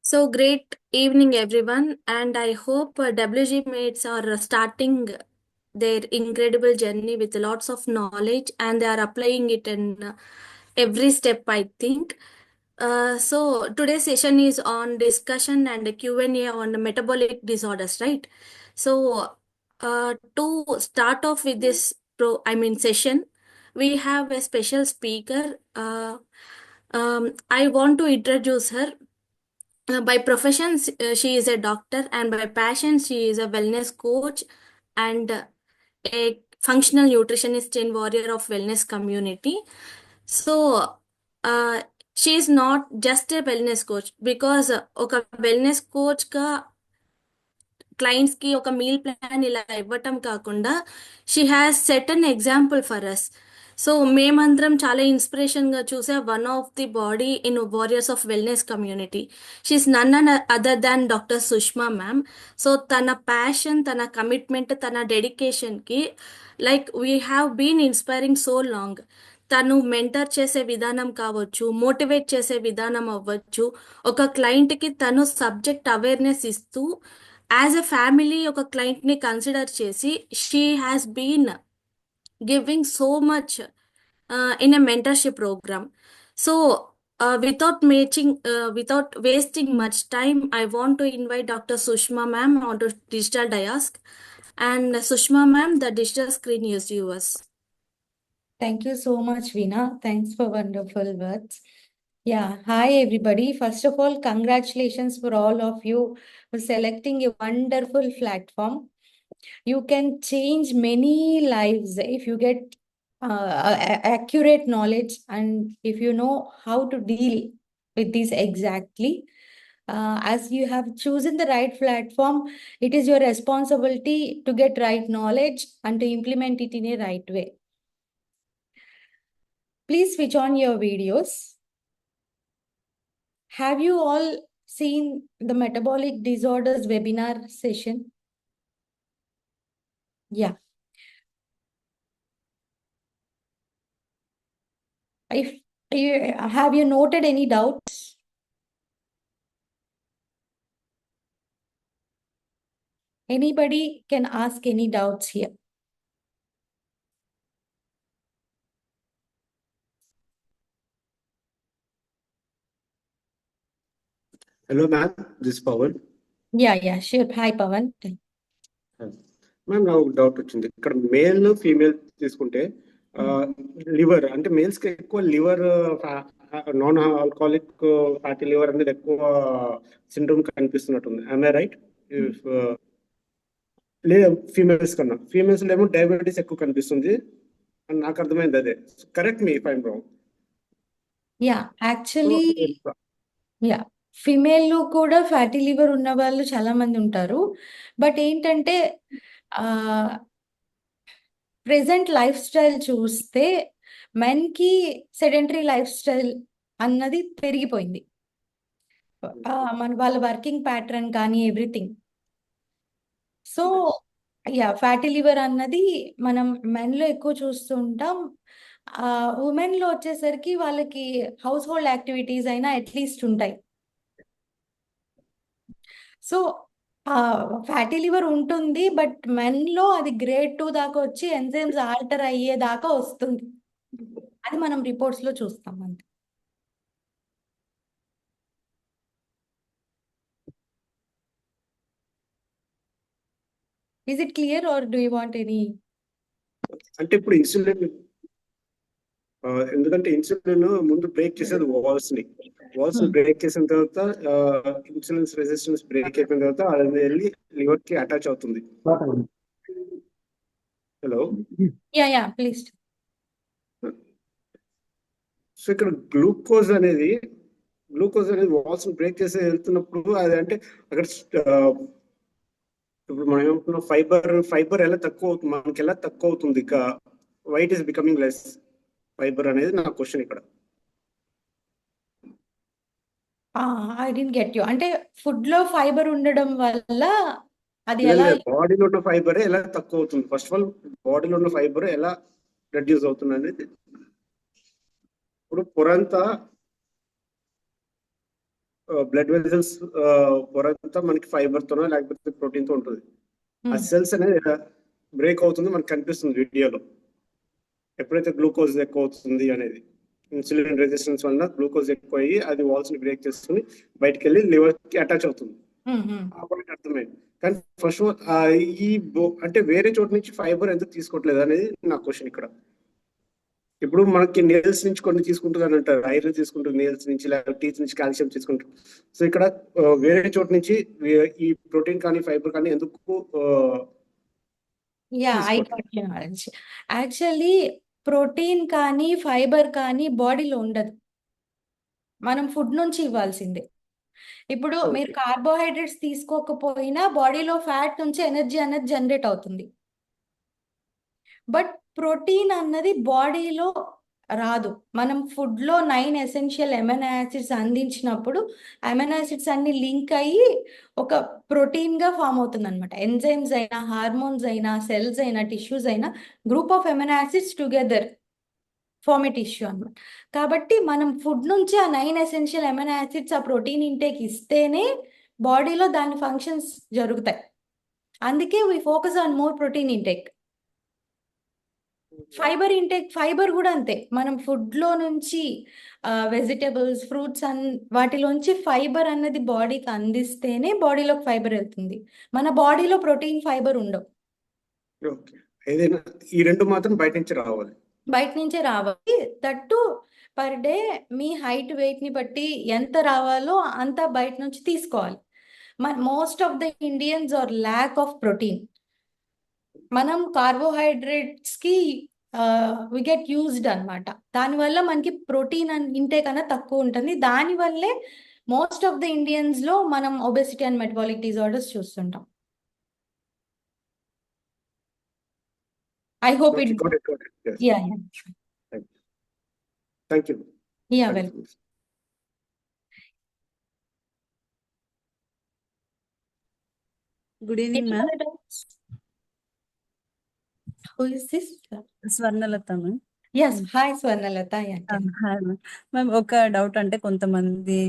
So great evening, everyone, and I hope WG mates are starting their incredible journey with lots of knowledge and they are applying it in every step, I think. So today's session is on discussion and Q&A on metabolic disorders, right? So to start off with this session, we have a special speaker. I want to introduce her. By profession, she is a doctor, and by passion, she is a wellness coach and a functional nutritionist in Warrior of Wellness community. So, uh, she is not just a wellness coach because ఒక wellness coach గా clients కి ఒక meal plan ఇలా ఇవ్వటం కాకుండా she has set an example for us. So మేమందరం చాలా inspiration గా చూసే one of the body in warriors of wellness community. She's none and other than doctor Sushma ma'am. So తన ప్యాషన్, తన కమిట్మెంట్, తన డెడికేషన్ కి like we have been inspiring so long. తను mentor చేసే విధానం కావచ్చు, మోటివేట్ చేసే విధానం అవ్వచ్చు, ఒక క్లయింట్కి తను సబ్జెక్ట్ అవేర్నెస్ ఇస్తూ యాజ్ ఎ ఫ్యామిలీ ఒక క్లయింట్ని కన్సిడర్ చేసి she has been giving so much in a mentorship program. So without wasting much time, I want to invite Dr. Sushma ma'am onto digital dais. And Sushma ma'am, the digital screen is yours. Thank you so much, Veena. Thanks for wonderful words. Yeah, hi everybody. First of all, congratulations for all of you for selecting a wonderful platform. You can change many lives if you get accurate knowledge and if you know how to deal with this exactly. As you have chosen the right platform, it is your responsibility to get right knowledge and to implement it in a right way. Please switch on your videos. Have you all seen the metabolic disorders webinar session? Yeah. If you have you noted any doubts? Anybody can ask any doubts here. Hello, ma'am. This is Pawan. Yeah, sure. Hi, Pawan. Ma'am నాకు doubt వచ్చింది. ఇక్కడ male female తీసుకుంటే liver అంటే males కి ఎక్కువ liver non alcoholic fatty liver అనేది ఎక్కువ syndrome కనిపిస్తున్నట్టుంది. I right? లేదా ఫీమేల్స్ కన్నా ఫీమేల్స్ ఏమో డయాబెటీస్ ఎక్కువ కనిపిస్తుంది అని నాకు అర్థమైంది. అదే correct me if I'm wrong. Yeah actually yeah female లో కూడా ఫ్యాటీ లివర్ ఉన్న వాళ్ళు చాలా మంది ఉంటారు. బట్ ఏంటంటే ప్రెసెంట్ లైఫ్ స్టైల్ చూస్తే మెన్ కి సెడెంటరీ లైఫ్ స్టైల్ అన్నది పెరిగిపోయింది. మన వాళ్ళ వర్కింగ్ ప్యాటర్న్ కానీ everything. So yeah fatty liver అన్నది మనం మెన్ లో ఎక్కువ చూస్తూ ఉంటాం. ఉమెన్ లో వచ్చేసరికి వాళ్ళకి హౌస్ హోల్డ్ యాక్టివిటీస్ అయినా అట్లీస్ట్ ఉంటాయి. సో ఫ్యాటీ లివర్ ఉంటుంది, బట్ మెన్ లో అది గ్రేడ్ 2 దాకా వచ్చి ఎంజైమ్స్ ఆల్టర్ అయ్యే దాకా వస్తుంది. అది మనం రిపోర్ట్స్ లో చూస్తాం అంతే. Is it clear or do you want any? అంటే ఇప్పుడు ఇన్సులిన్ ఎందుకంటే ఇన్సులిన్ ముందు బ్రేక్ చేసేది వాల్స్ ని బ్రేక్ చేసిన తర్వాత ఇన్సులిన్ రెసిస్టెన్స్ బ్రేక్ అయిపోయిన తర్వాత అది వెళ్ళి లివర్ కి అటాచ్ అవుతుంది. Hello, yeah please. సో ఇక్కడ గ్లూకోజ్ అనేది వాల్స్ బ్రేక్ చేసి వెళ్తున్నప్పుడు అది అంటే అక్కడ ఇప్పుడు మనం ఏమంటున్నాం ఫైబర్ ఎలా తక్కువ అవుతుంది, మనకి ఎలా తక్కువ అవుతుంది, white is becoming less fibre అనేది నా క్వశ్చన్ ఇక్కడ. I don't get you. అంటే ఫుడ్ లో ఫైబర్ ఉండడం వల్ల అది ఎలా బాడీలో ఉన్న ఫైబర్ ఎలా తక్కువ అవుతుంది, ఫస్ట్ ఆఫ్ ఆల్ బాడీలో ఉన్న ఫైబర్ ఎలా రెడ్యూస్ అవుతుంది అనేది. ఇప్పుడు పొరంతా బ్లడ్ వెజల్స్ పొరంతా మనకి ఫైబర్ తోనో లేకపోతే ప్రోటీన్ తో ఉంటుంది. ఆ సెల్స్ అనేది బ్రేక్ అవుతుంది, మనకు కనిపిస్తుంది వీడియోలో. ఎప్పుడైతే గ్లూకోజ్ ఎక్కువ అవుతుంది అనేది, ఇన్సులిన్ రెసిస్టెన్స్ వల్ల గ్లూకోజ్ ఎక్కువ అయ్యి అది వాల్స్ ని బ్రేక్ చేసుకుని బయటకు వెళ్ళి లివర్ కి అటాచ్ అవుతుంది. అప్పుడు అర్థమైంది. కానీ ఫస్ట్ అంటే వేరే చోటు నుంచి ఫైబర్ ఎందుకు తీసుకోవట్లేదు అనేది నా క్వశ్చన్ ఇక్కడ. ఇప్పుడు మనకి నేల్స్ నుంచి కొన్ని తీసుకుంటుందని అంటారు, ఐరన్ తీసుకుంటుంది నేల్స్ నుంచి, లేకపోతే టీత్ నుంచి కాల్షియం తీసుకుంటారు. సో ఇక్కడ వేరే చోటు నుంచి ఈ ప్రోటీన్ కానీ ఫైబర్ కానీ ఎందుకు yeah I got you knowledge. Actually protein కానీ ఫైబర్ కానీ బాడీలో ఉండదు, మనం ఫుడ్ నుంచి ఇవ్వాల్సిందే. ఇప్పుడు మీరు కార్బోహైడ్రేట్స్ తీసుకోకపోయినా బాడీలో ఫ్యాట్ నుంచి ఎనర్జీ అనేది జనరేట్ అవుతుంది. బట్ ప్రోటీన్ అన్నది బాడీలో రాదు. మనం ఫుడ్లో 9 ఎసెన్షియల్ అమైనో యాసిడ్స్ అందించినప్పుడు అమైనో యాసిడ్స్ అన్ని లింక్ అయ్యి ఒక ప్రోటీన్గా ఫామ్ అవుతుంది అనమాట. ఎంజైమ్స్ అయినా, హార్మోన్స్ అయినా, సెల్స్ అయినా, టిష్యూస్ అయినా group of amino acids together form a tissue అనమాట. కాబట్టి మనం ఫుడ్ నుంచి ఆ 9 ఎసెన్షియల్ అమైనో యాసిడ్స్ ఆ ప్రోటీన్ ఇంటేక్ ఇస్తేనే బాడీలో దాని ఫంక్షన్స్ జరుగుతాయి. అందుకే we focus on more protein intake. Fibre intake, fibre కూడా అంతే. మనం ఫుడ్లో నుంచి వెజిటబుల్స్, ఫ్రూట్స్ వాటిలోంచి ఫైబర్ అన్నది బాడీకి అందిస్తేనే బాడీలోకి ఫైబర్ వెళ్తుంది. మన బాడీలో ప్రోటీన్, ఫైబర్ ఉండవు. ఏదైనా ఈ రెండు మాత్రం బయట నుంచి రావాలి, బయట నుంచే రావాలి. దట్టు పర్ డే మీ హైట్, వెయిట్ని బట్టి ఎంత రావాలో అంత బయట నుంచి తీసుకోవాలి. Most of the Indians are lack of protein. మనం కార్బోహైడ్రేట్స్కి వి గెట్ యూజ్డ్ అనమాట. దానివల్ల మనకి ప్రోటీన్ ఇంటేక్ అనేది తక్కువ ఉంటుంది. దానివల్లే మోస్ట్ ఆఫ్ ద ఇండియన్స్లో మనం ఒబెసిటీ అండ్ మెటబాలిక్ డిజార్డర్స్ చూస్తుంటాం. I hope it. got it. Yes. Yeah. Thank you. Yeah, Thank welcome. you. Good evening, Any ma'am. other doubts? Who is this? Swarnalata, ma'am. Yes, hi Swarnalata. Yeah, tell me. Hi ma'am. Ma'am ఒక doubt, అంటే కొంతమంది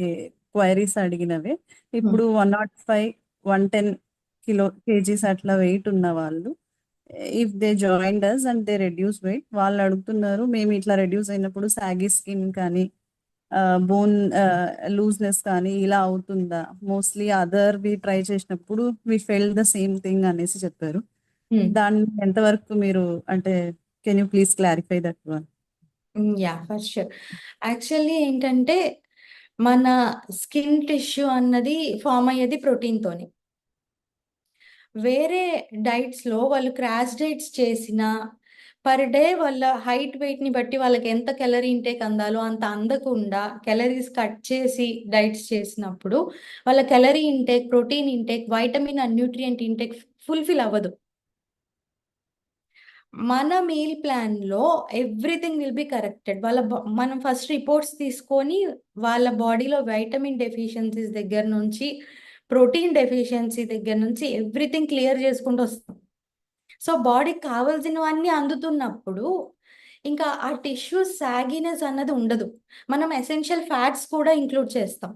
queries అడిగినవి. ఇప్పుడు 105, 110 kgs అట్లా weight ఉన్న వాళ్ళు, if they join us and they reduce weight, వాళ్ళు అడుగుతున్నారు మేము ఇట్లా రెడ్యూస్ అయినప్పుడు సాగీ స్కిన్ కానీ బోన్ లూజ్నెస్ కానీ ఇలా అవుతుందా? మోస్ట్లీ అదర్ వి ట్రై చేసినప్పుడు we felt the same thing అనేసి చెప్పారు. దాన్ని ఎంతవరకు మీరు, అంటే can you please clarify that one? Yeah, for sure. Actually ఏంటంటే మన స్కిన్ టిష్యూ అన్నది ఫామ్ అయ్యేది ప్రోటీన్తోనే. వేరే డైట్స్లో వాళ్ళు క్రాష్ డైట్స్ చేసినా పర్ డే వాళ్ళ హైట్, వెయిట్ని బట్టి వాళ్ళకి ఎంత క్యాలరీ ఇంటేక్ అందాలో అంత అందకుండా క్యాలరీస్ కట్ చేసి డైట్స్ చేసినప్పుడు వాళ్ళ calorie intake, protein intake, vitamin and nutrient intake fulfil అవ్వదు. మన మీల్ ప్లాన్లో ఎవ్రీథింగ్ విల్ బి కరెక్టెడ్. మనం ఫస్ట్ రిపోర్ట్స్ తీసుకొని వాళ్ళ బాడీలో వైటమిన్ డెఫిషియన్సీస్ దగ్గర నుంచి, ప్రోటీన్ డెఫిషియన్సీ దగ్గర నుంచి ఎవ్రీథింగ్ క్లియర్ చేసుకుంటూ వస్తాం. సో బాడీకి కావాల్సినవన్నీ అందుతున్నప్పుడు ఇంకా ఆ టిష్యూ సాగినెస్ అన్నది ఉండదు. మనం ఎసెన్షియల్ ఫ్యాట్స్ కూడా ఇంక్లూడ్ చేస్తాం.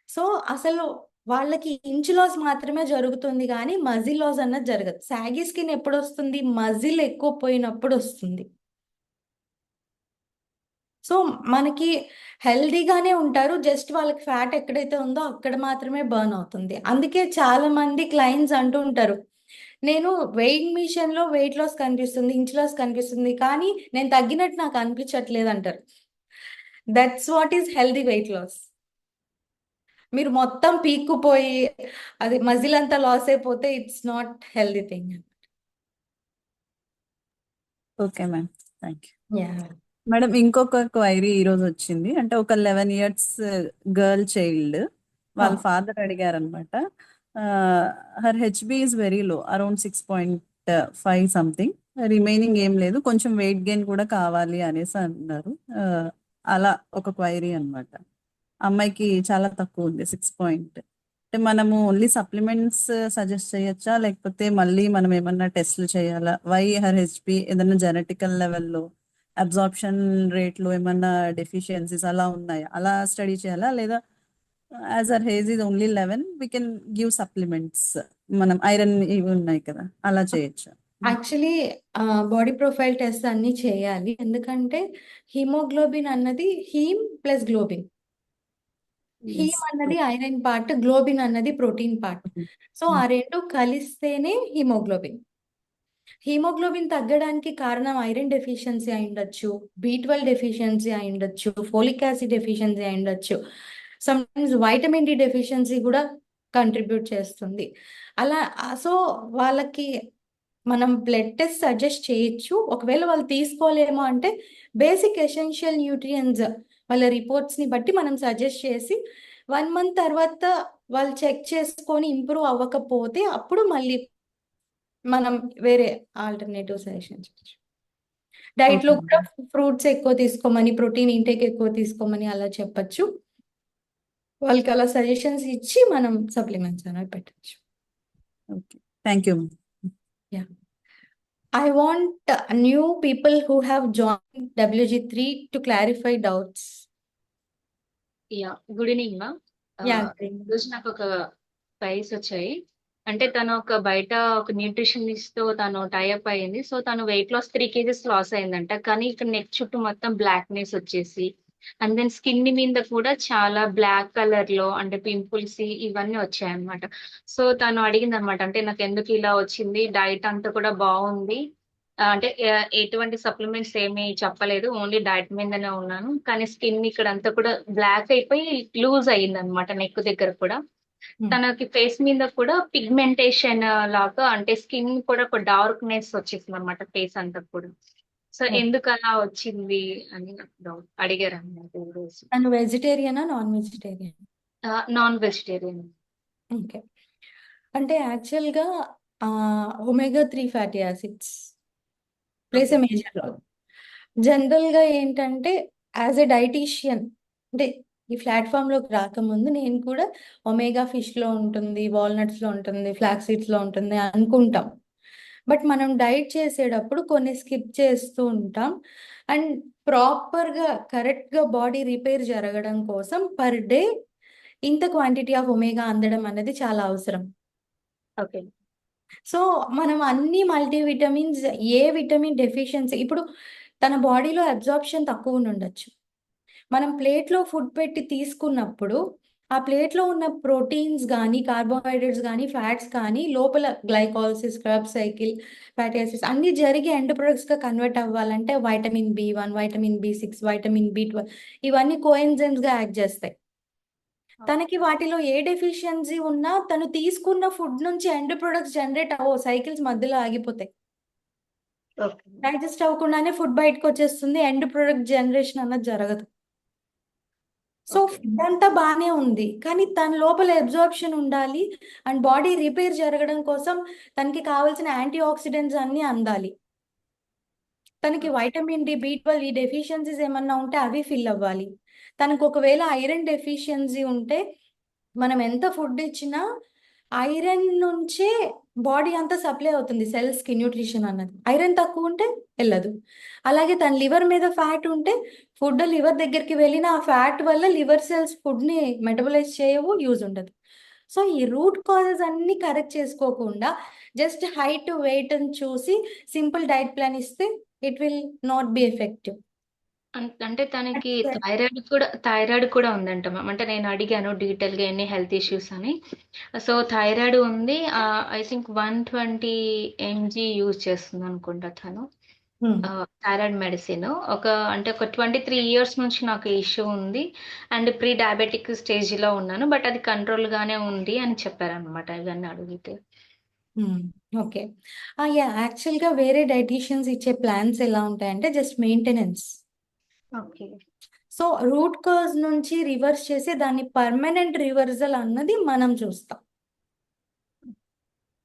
సో అసలు వాళ్ళకి ఇంచ్ లాస్ మాత్రమే జరుగుతుంది కానీ మజిల్ లాస్ అన్నది జరగదు. సాగీ స్కిన్ ఎప్పుడు వస్తుంది? మజిల్ ఎక్కువ పోయినప్పుడు వస్తుంది. సో మనకి హెల్దీగానే ఉంటారు, జస్ట్ వాళ్ళకి ఫ్యాట్ ఎక్కడైతే ఉందో అక్కడ మాత్రమే బర్న్ అవుతుంది. అందుకే చాలా మంది క్లయింట్స్ అంటూ ఉంటారు, నేను వెయిట్ మిషన్లో వెయిట్ లాస్ కనిపిస్తుంది, ఇంచ్ లాస్ కనిపిస్తుంది, కానీ నేను తగ్గినట్టు నాకు అనిపించట్లేదు అంటారు. That's what is healthy weight loss. మీరు మొత్తం పీక్కుపోయి అది మజిల్ అంతా లాస్ అయిపోతే it's not healthy thing. Okay ma'am, thank you. Yeah madam, ఇంకొక క్వైరీ ఈరోజు వచ్చింది. అంటే ఒక 11 years గర్ల్ చైల్డ్, వాళ్ళ ఫాదర్ అడిగారు అనమాట. Her HB is very low, around 6.5 something, remaining ఏం లేదు, కొంచెం వెయిట్ గెయిన్ కూడా కావాలి అనేసి అన్నారు. అలా ఒక క్వైరీ అనమాట. అమ్మాయికి చాలా తక్కువ ఉంది, 6 point. అంటే మనము ఓన్లీ సప్లిమెంట్స్ సజెస్ట్ చేయొచ్చా, లేకపోతే మళ్ళీ మనం ఏమన్నా టెస్ట్లు చేయాలా? వై హర్ హెచ్బి ఏదైనా జెనెటికల్ లెవెల్లో అబ్జార్ప్షన్ రేట్లో ఏమన్నా డెఫిషియన్సీస్ అలా ఉన్నాయా, అలా స్టడీ చేయాలా, లేదా as her age is only 11 we can give supplements, మనం ఐరన్ ఇవి ఉన్నాయి కదా అలా చేయొచ్చా? యాక్చువల్లీ బాడీ ప్రొఫైల్ టెస్ట్ అన్ని చేయాలి, ఎందుకంటే హీమోగ్లోబిన్ అన్నది హీమ్ ప్లస్ గ్లోబిన్. హీమ్ అన్నది ఐరన్ పార్ట్, గ్లోబిన్ అన్నది ప్రోటీన్ పార్ట్. సో ఆ రెండు కలిస్తేనే హీమోగ్లోబిన్. హీమోగ్లోబిన్ తగ్గడానికి కారణం ఐరన్ డెఫిషియన్సీ అయి ఉండొచ్చు, B12 డెఫిషియన్సీ అయి ఉండొచ్చు, ఫోలిక్ యాసిడ్ డెఫిషియన్సీ అయి ఉండొచ్చు, సమ్టైమ్స్ వైటమిన్ డి డెఫిషియన్సీ కూడా కంట్రిబ్యూట్ చేస్తుంది. అలా సో వాళ్ళకి మనం బ్లడ్ టెస్ట్ సజెస్ట్ చేయొచ్చు. ఒకవేళ వాళ్ళు తీసుకోలేమో అంటే బేసిక్ ఎసెన్షియల్ న్యూట్రియన్స్ వాళ్ళ రిపోర్ట్స్ని బట్టి మనం సజెస్ట్ చేసి 1 మంత్ తర్వాత వాళ్ళు చెక్ చేసుకొని ఇంప్రూవ్ అవ్వకపోతే అప్పుడు మళ్ళీ మనం వేరే ఆల్టర్నేటివ్ సజెషన్స్ డైట్లో Okay. కూడా ఫ్రూట్స్ ఎక్కువ తీసుకోమని, ప్రోటీన్ ఇంటేక్ ఎక్కువ తీసుకోమని అలా చెప్పచ్చు. వాళ్ళకి అలా సజెషన్స్ ఇచ్చి మనం సప్లిమెంట్స్ అనేది పెట్టచ్చు. Okay, thank you. I want new people who have joined WG3 to clarify doubts. Good evening ma'am. Yeah, ఈరోజు నాకు ఒక ప్రైస్ వచ్చాయి. అంటే తను ఒక బయట ఒక న్యూట్రిషనిస్ట్ తో తను టైఅప్ అయ్యింది. సో తను వెయిట్ లాస్ 3 kgs లాస్ అయిందంట. కానీ ఇక్కడ నెక్ చుట్టూ మొత్తం బ్లాక్నెస్ వచ్చేసి, అండ్ దెన్ స్కిన్ మీద కూడా చాలా బ్లాక్ కలర్ లో అంటే పింపుల్స్ ఇవన్నీ వచ్చాయన్నమాట. సో తను అడిగింది అనమాట, అంటే నాకు ఎందుకు ఇలా వచ్చింది, డైట్ అంతా కూడా బాగుంది, అంటే ఎటువంటి సప్లిమెంట్స్ ఏమీ చెప్పలేదు, ఓన్లీ డైట్ మీదనే ఉన్నాను, కానీ స్కిన్ ఇక్కడ అంతా కూడా బ్లాక్ అయిపోయి లూజ్ అయ్యింది అనమాట, నెక్ దగ్గర కూడా. తనకి ఫేస్ మీద కూడా పిగ్మెంటేషన్ లాగా, అంటే స్కిన్ కూడా ఒక డార్క్నెస్ వచ్చేసింది అనమాట ఫేస్ అంతా కూడా. సో ఎందుకు అలా వచ్చింది అని నాకు డౌట్ అడిగారు అన్నమాట ఈరోజు. తను వెజిటేరియనా non vegetarian? Non vegetarian. Okay, అంటే యాక్చువల్గా omega-3 fatty acids plays a major role. జనరల్గా ఏంటంటే యాజ్ ఎ డైటీషియన్, అంటే ఈ ప్లాట్ఫామ్లోకి రాకముందు నేను కూడా ఒమేగా ఫిష్లో ఉంటుంది, వాల్నట్స్లో ఉంటుంది, ఫ్లాక్స్ సీడ్స్లో ఉంటుంది అనుకుంటాం. బట్ మనం డైట్ చేసేటప్పుడు కొన్ని స్కిప్ చేస్తూ ఉంటాం. అండ్ ప్రాపర్గా కరెక్ట్గా బాడీ రిపేర్ జరగడం కోసం పర్ డే ఇంత క్వాంటిటీ ఆఫ్ ఒమేగా అందడం అనేది చాలా అవసరం. ఓకే. సో మనం అన్ని మల్టీవిటమిన్స్, ఏ విటమిన్ డెఫిషియన్సీ, ఇప్పుడు తన బాడీలో అబ్జార్ప్షన్ తక్కువ ఉండొచ్చు. మనం ప్లేట్లో ఫుడ్ పెట్టి తీసుకున్నప్పుడు ఆ ప్లేట్లో ఉన్న ప్రోటీన్స్ కానీ, కార్బోహైడ్రేట్స్ కానీ, ఫ్యాట్స్ కానీ లోపల గ్లైకాలసిస్, క్రబ్ సైకిల్, ఫ్యాటీ యాసిడ్స్ అన్నీ జరిగి ఎండ్ ప్రొడక్ట్స్గా కన్వర్ట్ అవ్వాలంటే vitamin B1, vitamin B6, vitamin B12 ఇవన్నీ కోఎంజైమ్స్గా యాక్ట్ చేస్తాయి. తనకి వాటిలో ఏ డెఫిషియన్సీ ఉన్నా తను తీసుకున్న ఫుడ్ నుంచి ఎండ్ ప్రొడక్ట్స్ జనరేట్ సైకిల్స్ మధ్యలో ఆగిపోతాయి. ఓకే. డైజెస్ట్ అవ్వకుండానే ఫుడ్ బయటకు వచ్చేస్తుంది, ఎండ్ ప్రొడక్ట్ జనరేషన్ అన్నది జరగదు. So Okay. ఫుడ్ అంతా బాగానే ఉంది, కానీ తన లోపల అబ్జార్ప్షన్ ఉండాలి అండ్ బాడీ రిపేర్ జరగడం కోసం తనకి కావాల్సిన యాంటీ ఆక్సిడెంట్స్ అన్నీ అందాలి. తనకి వైటమిన్ డి, B12 ఈ డెఫిషియన్సీస్ ఏమన్నా ఉంటే అవి ఫిల్ అవ్వాలి. తనకు ఒకవేళ ఐరన్ డెఫిషియన్సీ ఉంటే మనం ఎంత ఫుడ్ ఇచ్చినా ఐరన్ నుంచే బాడీ అంతా సప్లై అవుతుంది సెల్స్కి న్యూట్రిషన్ అన్నది. ఐరన్ తక్కువ ఉంటే వెళ్ళదు. అలాగే తన లివర్ మీద ఫ్యాట్ ఉంటే ఫుడ్ లివర్ దగ్గరికి వెళ్ళిన ఆ ఫ్యాట్ వల్ల లివర్ సెల్స్ ఫుడ్ని మెటబలైజ్ చేయవు, యూజ్ ఉండదు. సో ఈ రూట్ కాజెస్ అన్ని కరెక్ట్ చేసుకోకుండా జస్ట్ హైట్, వెయిట్ అని చూసి సింపుల్ డైట్ ప్లాన్ ఇస్తే it will not be effective. అంటే తనకి థైరాయిడ్ కూడా ఉందంట మ్యామ్. అంటే నేను అడిగాను డీటెయిల్ గా ఎన్ని హెల్త్ ఇష్యూస్ అని. సో థైరాయిడ్ ఉంది, ఐ థింక్ 120 mg యూజ్ చేస్తుంది అనుకుంటా తను థైరాయిడ్ మెడిసిన్. అంటే ఒక 23 years నుంచి నాకు ఇష్యూ ఉంది అండ్ ప్రీ డయాబెటిక్ స్టేజ్ లో ఉన్నాను, బట్ అది కంట్రోల్ గానే ఉంది అని చెప్పారనమాట ఇవన్నీ అడిగితే. ఓకే, యాక్చువల్గా వేరే డైటీషియన్స్ ఇచ్చే ప్లాన్స్ ఎలా ఉంటాయంటే just maintenance. Okay. So root cause నుంచి రివర్స్ చేసి దాన్ని పర్మనెంట్ రివర్సల్ అన్నది మనం చూస్తాం.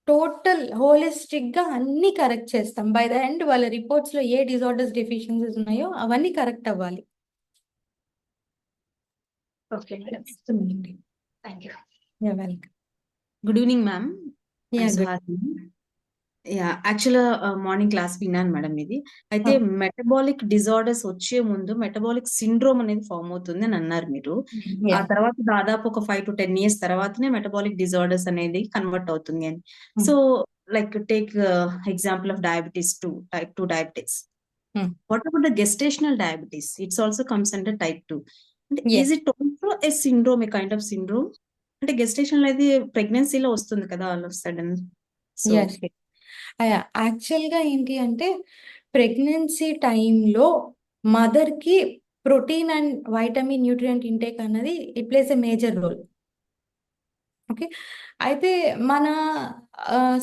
టోటల్ హోలిస్టిక్ గా అన్ని కరెక్ట్ చేస్తాం. బై ద ఎండ్ వాళ్ళ రిపోర్ట్స్ లో ఏ డిజార్డర్స్, డెఫిషియన్సీస్ ఉన్నాయో అవన్నీ కరెక్ట్ అవ్వాలి. ఓకే మేడం, ఇస్తుందండి. Thank you. Welcome. Good evening, ma'am. I'm Yeah, good. Suhasini. యాక్చువల్గా మార్నింగ్ క్లాస్ విన్నాను మేడం ఇది. అయితే మెటబాలిక్ డిజార్డర్స్ వచ్చే ముందు మెటబాలిక్ సిండ్రోమ్ అనేది ఫామ్ అవుతుంది అని అన్నారు మీరు. ఆ యా తర్వాత దాదాపు ఒక 5 to 10 years తర్వాతనే మెటబాలిక్ డిజార్డర్స్ అనేది కన్వర్ట్ అవుతుంది అని. So like take example of diabetes 2, type 2 diabetes. What about the gestational diabetes? It's also comes under type 2. అంటే is it also a syndrome, a kind of syndrome? అంటే gestation అనేది ప్రెగ్నెన్సీలో వస్తుంది కదా all of sudden. So yeah యాక్చువల్గా ఏంటి అంటే pregnancy టైంలో మదర్కి protein and vitamin nutrient intake అన్నది it plays a major role. Okay, అయితే మన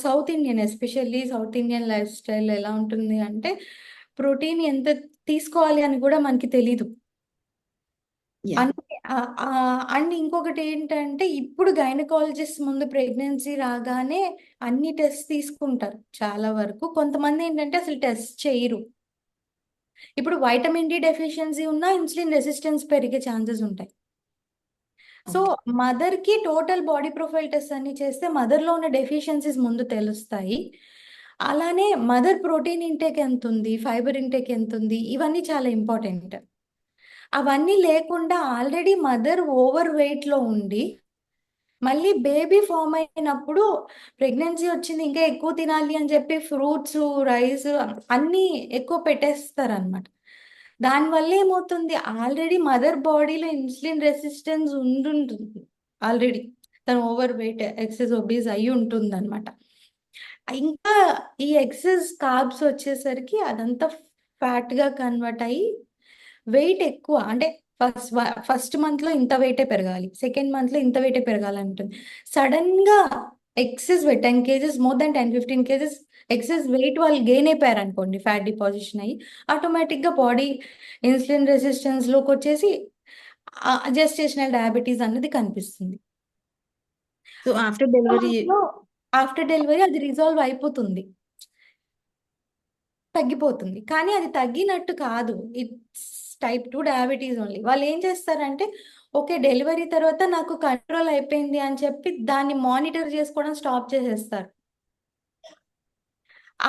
south Indian especially south Indian life style ఎలా ఉంటుంది అంటే ప్రోటీన్ ఎంత తీసుకోవాలి అని కూడా మనకి తెలీదు. yeah. అండ్ ఇంకొకటి ఏంటంటే ఇప్పుడు గైనకాలజిస్ట్ ముందు ప్రెగ్నెన్సీ రాగానే అన్ని టెస్ట్ తీసుకుంటారు చాలా వరకు. కొంతమంది ఏంటంటే అసలు టెస్ట్ చేయరు. ఇప్పుడు వైటమిన్ డి డెఫిషియన్సీ ఉన్నా ఇన్సులిన్ రెసిస్టెన్స్ పెరిగే ఛాన్సెస్ ఉంటాయి. సో మదర్కి టోటల్ బాడీ ప్రొఫైల్ టెస్ట్ అన్ని చేస్తే మదర్లో ఉన్న డెఫిషియన్సీస్ ముందు తెలుస్తాయి. అలానే మదర్ ప్రోటీన్ ఇంటేక్ ఎంత ఉంది, ఫైబర్ ఇంటేక్ ఎంత ఉంది, ఇవన్నీ చాలా ఇంపార్టెంట్. అవన్నీ లేకుండా ఆల్రెడీ మదర్ ఓవర్ వెయిట్లో ఉండి మళ్ళీ బేబీ ఫామ్ అయినప్పుడు ప్రెగ్నెన్సీ వచ్చింది ఇంకా ఎక్కువ తినాలి అని చెప్పి ఫ్రూట్స్, రైస్ అన్నీ ఎక్కువ పెట్టేస్తారనమాట. దానివల్ల ఏమవుతుంది, ఆల్రెడీ మదర్ బాడీలో ఇన్సులిన్ రెసిస్టెన్స్ ఉండుంటుంది. ఆల్రెడీ తను ఓవర్ వెయిట్ ఎక్సెస్ ఒబీస్ అయి ఉంటుంది అనమాట. ఇంకా ఈ ఎక్సెస్ కార్బ్స్ వచ్చేసరికి అదంతా ఫ్యాట్గా కన్వర్ట్ అయ్యి వెయిట్ ఎక్కువ, అంటే ఫస్ట్ మంత్లో ఇంత వెయిటే పెరగాలి, సెకండ్ మంత్లో ఇంత వెయిటే పెరగాలి అంటుంది. సడన్గా excess wait 10 kgs, more than 10-15 kgs excess wait వాళ్ళు గెయిన్ అయిపోయారు అనుకోండి, ఫ్యాట్ డిపాజిషన్ అయ్యి ఆటోమేటిక్గా బాడీ ఇన్సులిన్ రెసిస్టెన్స్లోకి వచ్చేసి జెస్టేషనల్ డయాబెటీస్ అన్నది కనిపిస్తుంది. So after delivery after delivery అది రిజాల్వ్ అయిపోతుంది, తగ్గిపోతుంది. కానీ అది తగ్గినట్టు కాదు, ఇట్స్ type 2 డయాబెటీస్ ఓన్లీ. వాళ్ళు ఏం చేస్తారంటే ఓకే డెలివరీ తర్వాత నాకు కంట్రోల్ అయిపోయింది అని చెప్పి దాన్ని మానిటర్ చేసుకోవడం స్టాప్ చేసేస్తారు.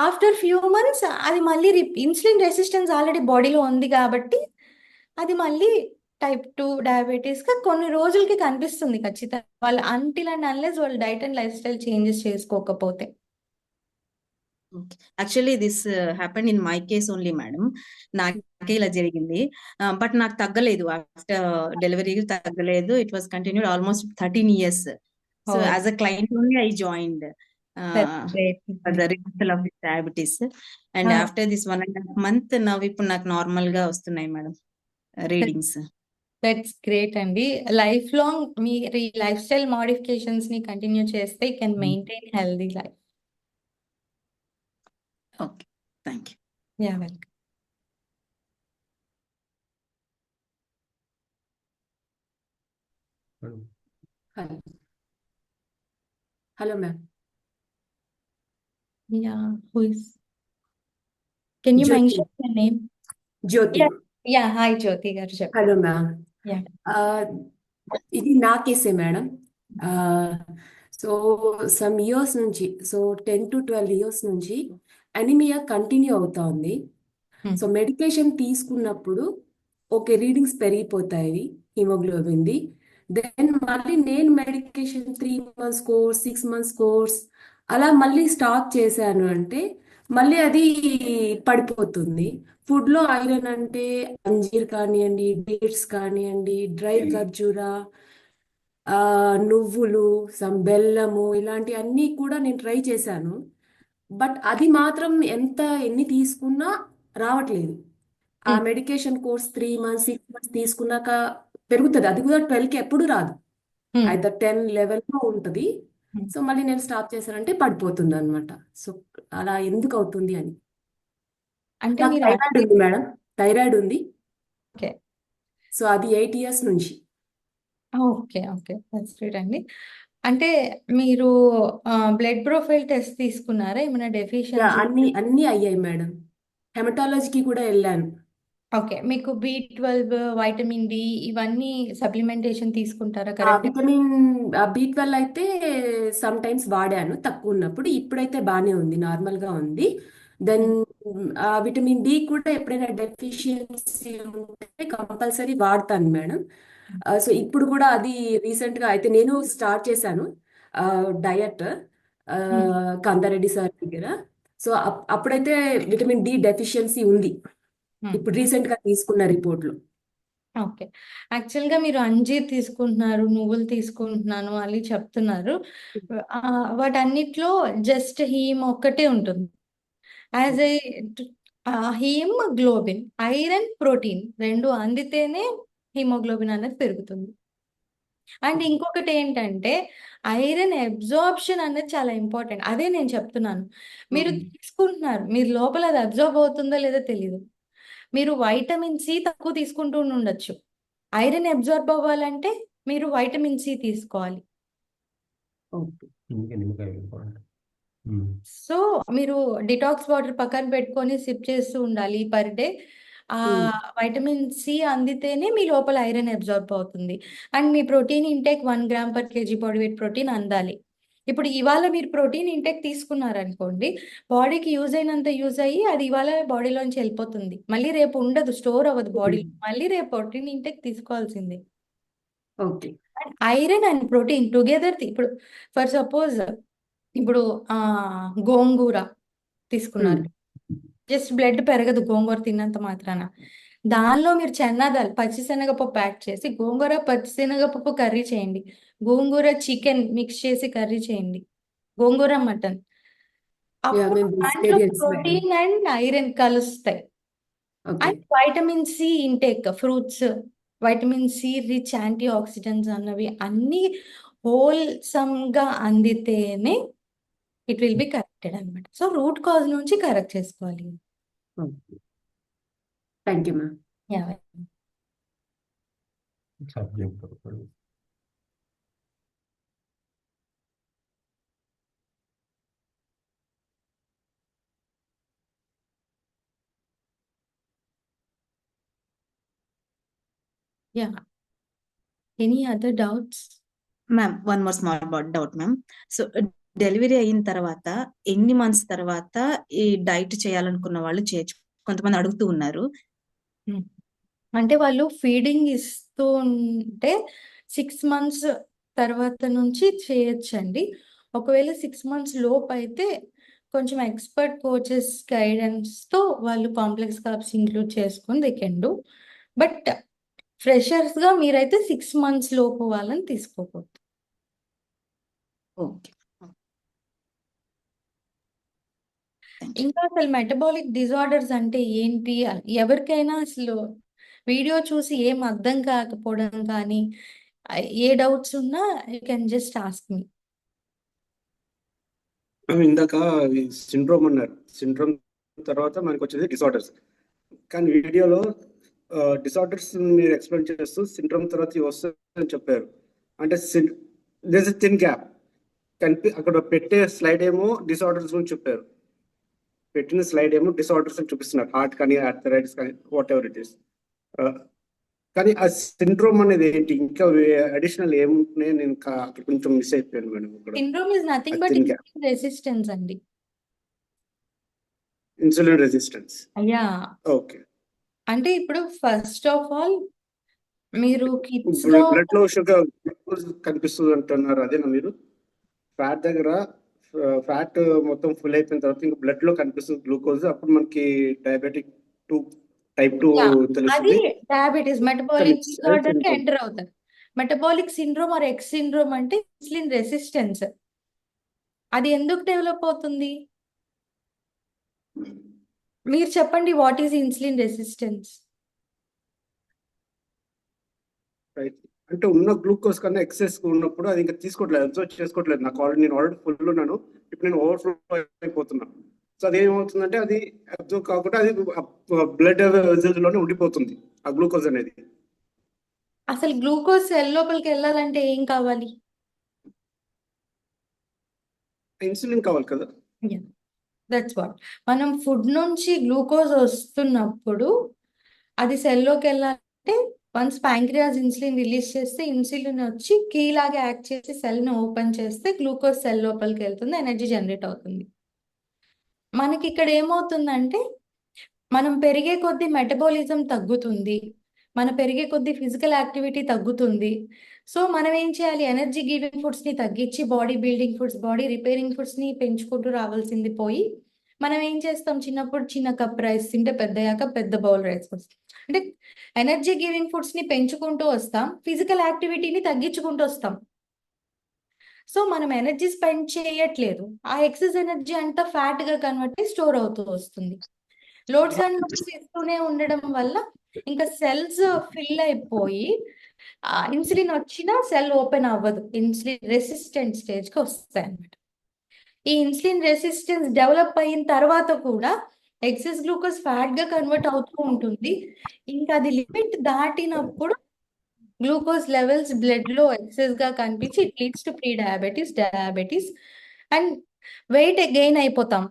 ఆఫ్టర్ ఫ్యూ మంత్స్ అది మళ్ళీ ఇన్సులిన్ రెసిస్టెన్స్ ఆల్రెడీ బాడీలో ఉంది కాబట్టి అది మళ్ళీ type 2 డయాబెటీస్గా కొన్ని రోజులకి కనిపిస్తుంది ఖచ్చితంగా, వాళ్ళు అంటిల్ అండ్ అన్లెస్ వాళ్ళు diet and lifestyle changes చేసుకోకపోతే. Actually this happened in my case only madam. నాకే ఇలా జరిగింది, బట్ నాకు తగ్గలేదు. ఆఫ్టర్ డెలివరీ తగ్గలేదు. It was continued almost 13 years. So as a client only I joined the reversal of this diabetes. And after this 1.5 month now ఇప్పుడు నాకు normal గా వస్తున్నాయి మేడం రీడింగ్స్. దట్స్ గ్రేట్ అండి. లైఫ్ లాంగ్ మీ lifestyle modifications ని continue చేస్తే you can maintain healthy life. Okay, thank you. Yeah welcome. Hello. Hello, ma'am. Yeah who is, can you Jyoti. Mention your name? Jyoti. Yeah hi Jyoti garu చెప్పండి. Hello, ma'am. Yeah ఇది నా కేసే madam. So some years నుంచి, so 10 to 12 years నుంచి anaemia continue అవుతా ఉంది. So medication తీసుకున్నప్పుడు okay readings పెరిగిపోతాయి హిమోగ్లోబిన్ది. దెన్ మళ్ళీ నేను medication 3 months course, 6 months course అలా మళ్ళీ స్టాప్ చేశాను అంటే మళ్ళీ అది పడిపోతుంది. ఫుడ్లో ఐరన్ అంటే అంజీర్ కానివ్వండి, డేట్స్ కానివ్వండి, డ్రై ఖర్జూరా, నువ్వులు, సమ్ బెల్లము, ఇలాంటి అన్నీ కూడా నేను ట్రై చేశాను. బట్ అది మాత్రం ఎన్ని తీసుకున్నా రావట్లేదు. ఆ మెడికేషన్ కోర్స్ 3 months 6 months తీసుకున్నాక పెరుగుతుంది. అది కూడా 12కి ఎప్పుడు రాదు, అయితే 10 level ఉంటుంది. సో మళ్ళీ నేను స్టాప్ చేశానంటే పడిపోతుంది అనమాట. సో అలా ఎందుకు అవుతుంది అని. అంటే నాకు మీరు థైరాయిడ్ ఉంది మేడం, థైరాయిడ్ ఉంది. ఓకే సో అది 8 years నుంచి. ఓకే ఓకే దట్స్ గ్రేట్ అండి. అంటే మీరు బ్లడ్ ప్రొఫైల్ టెస్ట్ తీసుకున్నారా, ఏమైనా యా, డెఫిషియన్సీ? అన్ని అయ్యాయి మేడం. హెమటాలజీకి కూడా వెళ్ళాను. ఓకే. మీకు B12, వైటమిన్ డి ఇవన్నీ సప్లిమెంటేషన్ తీసుకుంటారా ఆ కరెక్ట్? విటమిన్ B12 అయితే సమ్ టైమ్స్ వాడాను తక్కువ ఉన్నప్పుడు. ఇప్పుడైతే బాగానే ఉంది, నార్మల్గా ఉంది. దెన్ విటమిన్ డి కూడా ఎప్పుడైనా డెఫిషియన్సీ ఉంటే కంపల్సరీ వాడతాను మేడం. సో ఇప్పుడు కూడా అది రీసెంట్గా అయితే నేను స్టార్ట్ చేశాను డయట్ కాంతారెడ్డి సార్ దగ్గర. సో అప్పుడైతే విటమిన్ డి డెఫిషియన్సీ ఉంది. ఇప్పుడు రీసెంట్గా తీసుకున్న రిపోర్ట్లో. ఓకే. యాక్చువల్గా మీరు అంజీర్ తీసుకుంటున్నారు, నువ్వులు తీసుకుంటున్నాను అని చెప్తున్నారు. వాటన్నిటిలో జస్ట్ హీమ్ ఒక్కటే ఉంటుంది. As a haemoglobin, iron, protein 2 అందితేనే హీమోగ్లోబిన్ అనేది పెరుగుతుంది. అండ్ ఇంకొకటి ఏంటంటే ఐరన్ అబ్జార్ప్షన్ అనేది చాలా ఇంపార్టెంట్. అదే నేను చెప్తున్నాను. మీరు తీసుకుంటున్నారు, మీరు లోపల అది అబ్జార్బ్ అవుతుందో లేదో తెలియదు. మీరు వైటమిన్ సి తక్కువ తీసుకుంటూ ఉండొచ్చు. ఐరన్ అబ్జార్బ్ అవ్వాలంటే మీరు వైటమిన్ సి తీసుకోవాలి. ఓకే. సో మీరు డిటాక్స్ వాటర్ పక్కన పెట్టుకొని సిప్ చేస్తూ ఉండాలి పర్ డే. వైటమిన్ సి అందితేనే మీ లోపల ఐరన్ అబ్జార్బ్ అవుతుంది. And me protein intake 1 gram per KG body weight protein అందాలి. ఇప్పుడు ఇవాళ మీరు ప్రోటీన్ ఇంటేక్ తీసుకున్నారనుకోండి, బాడీకి యూజ్ అయినంత యూజ్ అయ్యి అది ఇవాళ బాడీలోంచి వెళ్ళిపోతుంది. మళ్ళీ రేపు ఉండదు, స్టోర్ అవ్వదు బాడీలో. మళ్ళీ రేపు ప్రోటీన్ ఇంటేక్ తీసుకోవాల్సిందే. Okay. And iron and protein together. ఇప్పుడు ఫర్ సపోజ్ ఇప్పుడు గోంగూర తీసుకున్నారు, జస్ట్ బ్లడ్ పెరగదు గోంగూర తిన్నంత మాత్రాన. దానిలో మీరు చెన్నాదాల్ పచ్చిశనగపప్పు యాడ్ చేసి గోంగూర పచ్చిశనగపప్పు కర్రీ చేయండి, గోంగూర చికెన్ మిక్స్ చేసి కర్రీ చేయండి, గోంగూర మటన్. అప్పుడు మేము దాంట్లో vegetarians madam. Protein and iron కలుస్తాయి. Okay. And vitamin C intake, fruits, vitamin C rich antioxidants అన్నవి అన్ని హోల్సమ్ గా అందితేనే ఇట్ విల్ బి కరెక్టెడ్ అనమాట. సో రూట్ కాజ్ నుంచి కరెక్ట్ చేసుకోవాలి. Thank you ma'am. Yeah. Yeah. Any other doubts? Ma'am one more small doubt ma'am. So delivery అయిన తర్వాత ఎన్ని మంత్స్ తర్వాత ఈ డైట్ చేయాలనుకున్న వాళ్ళు చేయొచ్చు? కొంతమంది అడుగుతూ ఉన్నారు. అంటే వాళ్ళు ఫీడింగ్ ఇస్తూ ఉంటే 6 మంత్స్ తర్వాత నుంచి చేయొచ్చండి. ఒకవేళ 6 మంత్స్ లోపు అయితే కొంచెం ఎక్స్పర్ట్ కోచెస్ గైడెన్స్తో వాళ్ళు కాంప్లెక్స్ కార్బ్స్ ఇంక్లూడ్ చేసుకొని దే కెన్ డూ. బట్ ఫ్రెషర్స్గా మీరైతే 6 మంత్స్ లోపు వాళ్ళని తీసుకోకూడదు. ఓకే. ఇంకా అసలు మెటబాలిక్ డిజార్డర్స్ అంటే ఏంటి ఎవరికైనా అసలు వీడియో చూసి ఏం అర్థం కాకపోవడం కానీ ఏ డౌట్స్ ఉన్నా you can just ask me. ఇందాక సిండ్రోమ్ అన్నారు, సిండ్రోమ్ తర్వాత మనకు వచ్చేది డిసార్డర్స్. కానీ వీడియోలో డిసార్డర్స్ మీరు ఎక్స్ప్లెయిన్ చేస్తూ సిండ్రోమ్ తర్వాత ఇవి వస్తుందని చెప్పారు. అంటే దేర్ ఇస్ థిన్ గ్యాప్. అక్కడ పెట్టే స్లైడ్ ఏమో డిసార్డర్స్ గురించి చెప్పారు, పెట్టిన స్లైడ్ ఏమో డిసార్డర్స్ అని చూపిస్తున్నారు, హార్ట్ కానీ ఆర్థరైటిస్ కానీ వాట్ ఎవర్ ఇట్ ఈస్. కానీ ఆ సిండ్రోమ్ అనేది ఏంటి, ఇంకా అడిషనల్ ఏముంటున్నాయి? నేను అక్కడ కొంచెం మిస్ అయిపోయాను madam. Syndrome is nothing but insulin resistance అండి. Insulin resistance. అయ్యా. ఓకే. అంటే ఇప్పుడు ఫస్ట్ ఆఫ్ ఆల్ మీరు కిడ్స్ లో బ్లడ్ లో షుగర్ కనిపిస్తుంది అంటున్నారు, అదేనా మీరు? ఫ్యాట్ దగ్గర ఫ్యాట్ మొత్తం ఫుల్ అయిపోయిన తర్వాత ఇంకా బ్లడ్ లో కనిపిస్తుంది గ్లూకోజ్, అప్పుడు మనకి డయాబెటిక్ టైప్ 2 అది తెలుస్తుంది. డయాబెటీస్ మెటబాలిక్ డిజార్డర్ కి ఎంటర్ అవుతారు. Metabolic syndrome are X syndrome అంటే ఇన్సులిన్ రెసిస్టెన్స్. అది ఎందుకు డెవలప్ అవుతుంది మీరు చెప్పండి. What is insulin resistance? అంటే ఉన్న గ్లూకోజ్ కన్నా ఎక్సెస్ ఉన్నప్పుడు అది ఇంకా తీసుకోవట్లేదు, అబ్జర్వ్ చేసుకోవట్లేదు. నాకు నేను ఆల్రెడీ ఫుల్ ఉన్నాను, ఇప్పుడు నేను ఓవర్ఫ్లో అయిపోతున్నాను. సో అది ఏమవుతుందంటే అది అబ్జర్వ్ కాకుండా అది బ్లడ్ వెజల్స్ లోనే ఉండిపోతుంది ఆ గ్లూకోజ్ అనేది. అసలు గ్లూకోజ్ సెల్ లోపలికి వెళ్ళాలంటే ఏం కావాలి? ఇన్సులిన్ కావాలి కదా. That's what. మనం ఫుడ్ నుంచి గ్లూకోజ్ వస్తున్నప్పుడు అది సెల్లోకి వెళ్ళాలంటే వన్స్ ప్యాంక్రియాస్ ఇన్సులిన్ రిలీజ్ చేస్తే ఇన్సులిన్ వచ్చి కీ లాగా యాక్ట్ చేసి సెల్ని ఓపెన్ చేస్తే గ్లూకోజ్ సెల్ లోపలికి వెళ్తుంది, ఎనర్జీ జనరేట్ అవుతుంది. మనకి ఇక్కడ ఏమవుతుందంటే మనం పెరిగే కొద్దీ మెటబాలిజం తగ్గుతుంది, మన పెరిగే కొద్దీ ఫిజికల్ యాక్టివిటీ తగ్గుతుంది. సో మనం ఏం చేయాలి, ఎనర్జీ గివింగ్ ఫుడ్స్ని తగ్గించి body building foods, body repairing ఫుడ్స్ని పెంచుకుంటూ రావాల్సింది పోయి మనం ఏం చేస్తాం, చిన్నప్పుడు చిన్న కప్ రైస్ తింటే పెద్దయ్యాక పెద్ద బౌల్ రైస్ వస్తాం. అంటే ఎనర్జీ గివింగ్ ఫుడ్స్ని పెంచుకుంటూ వస్తాం, ఫిజికల్ యాక్టివిటీని తగ్గించుకుంటూ వస్తాం. సో మనం ఎనర్జీ స్పెండ్ చేయట్లేదు, ఆ ఎక్సెస్ ఎనర్జీ అంతా ఫ్యాట్ గా కన్వర్ట్ అయ్యి స్టోర్ అవుతూ వస్తుంది. లోడ్స్ అండ్ లోడ్స్ ఇస్తూనే ఉండడం వల్ల ఇంకా సెల్స్ ఫిల్ అయిపోయి ఇన్సులిన్ వచ్చినా సెల్ ఓపెన్ అవ్వదు, ఇన్సులిన్ రెసిస్టెంట్ స్టేజ్ కి వస్తాయి అన్నమాట. ఈ ఇన్సులిన్ రెసిస్టెన్స్ డెవలప్ అయిన తర్వాత కూడా ఎక్సెస్ గ్లూకోజ్ ఫ్యాట్ గా కన్వర్ట్ అవుతూ ఉంటుంది. ఇంకా అది లిమిట్ దాటినప్పుడు గ్లూకోజ్ లెవెల్స్ బ్లడ్ లో ఎక్సెస్ గా కనిపించి it leads to prediabetes, diabetes and weight gain అయిపోతాం.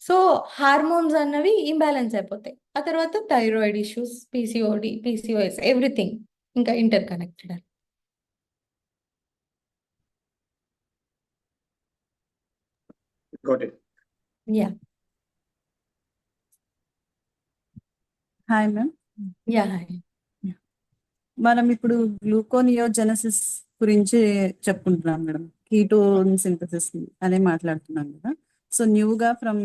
సో హార్మోన్స్ అన్నవి ఇంబ్యాలెన్స్ అయిపోతాయి. ఆ తర్వాత thyroid issues, PCOD, PCOS, everything ఇంకా interconnected. Got it. Yeah hi ma'am. Yeah మనం ఇప్పుడు గ్లూకోనియోజెనసిస్ గురించి చెప్పుకుంటున్నాం మేడం, కీటోన్ సింథసిస్ అనే మాట్లాడుతున్నాం కదా. సో న్యూగా ఫ్రమ్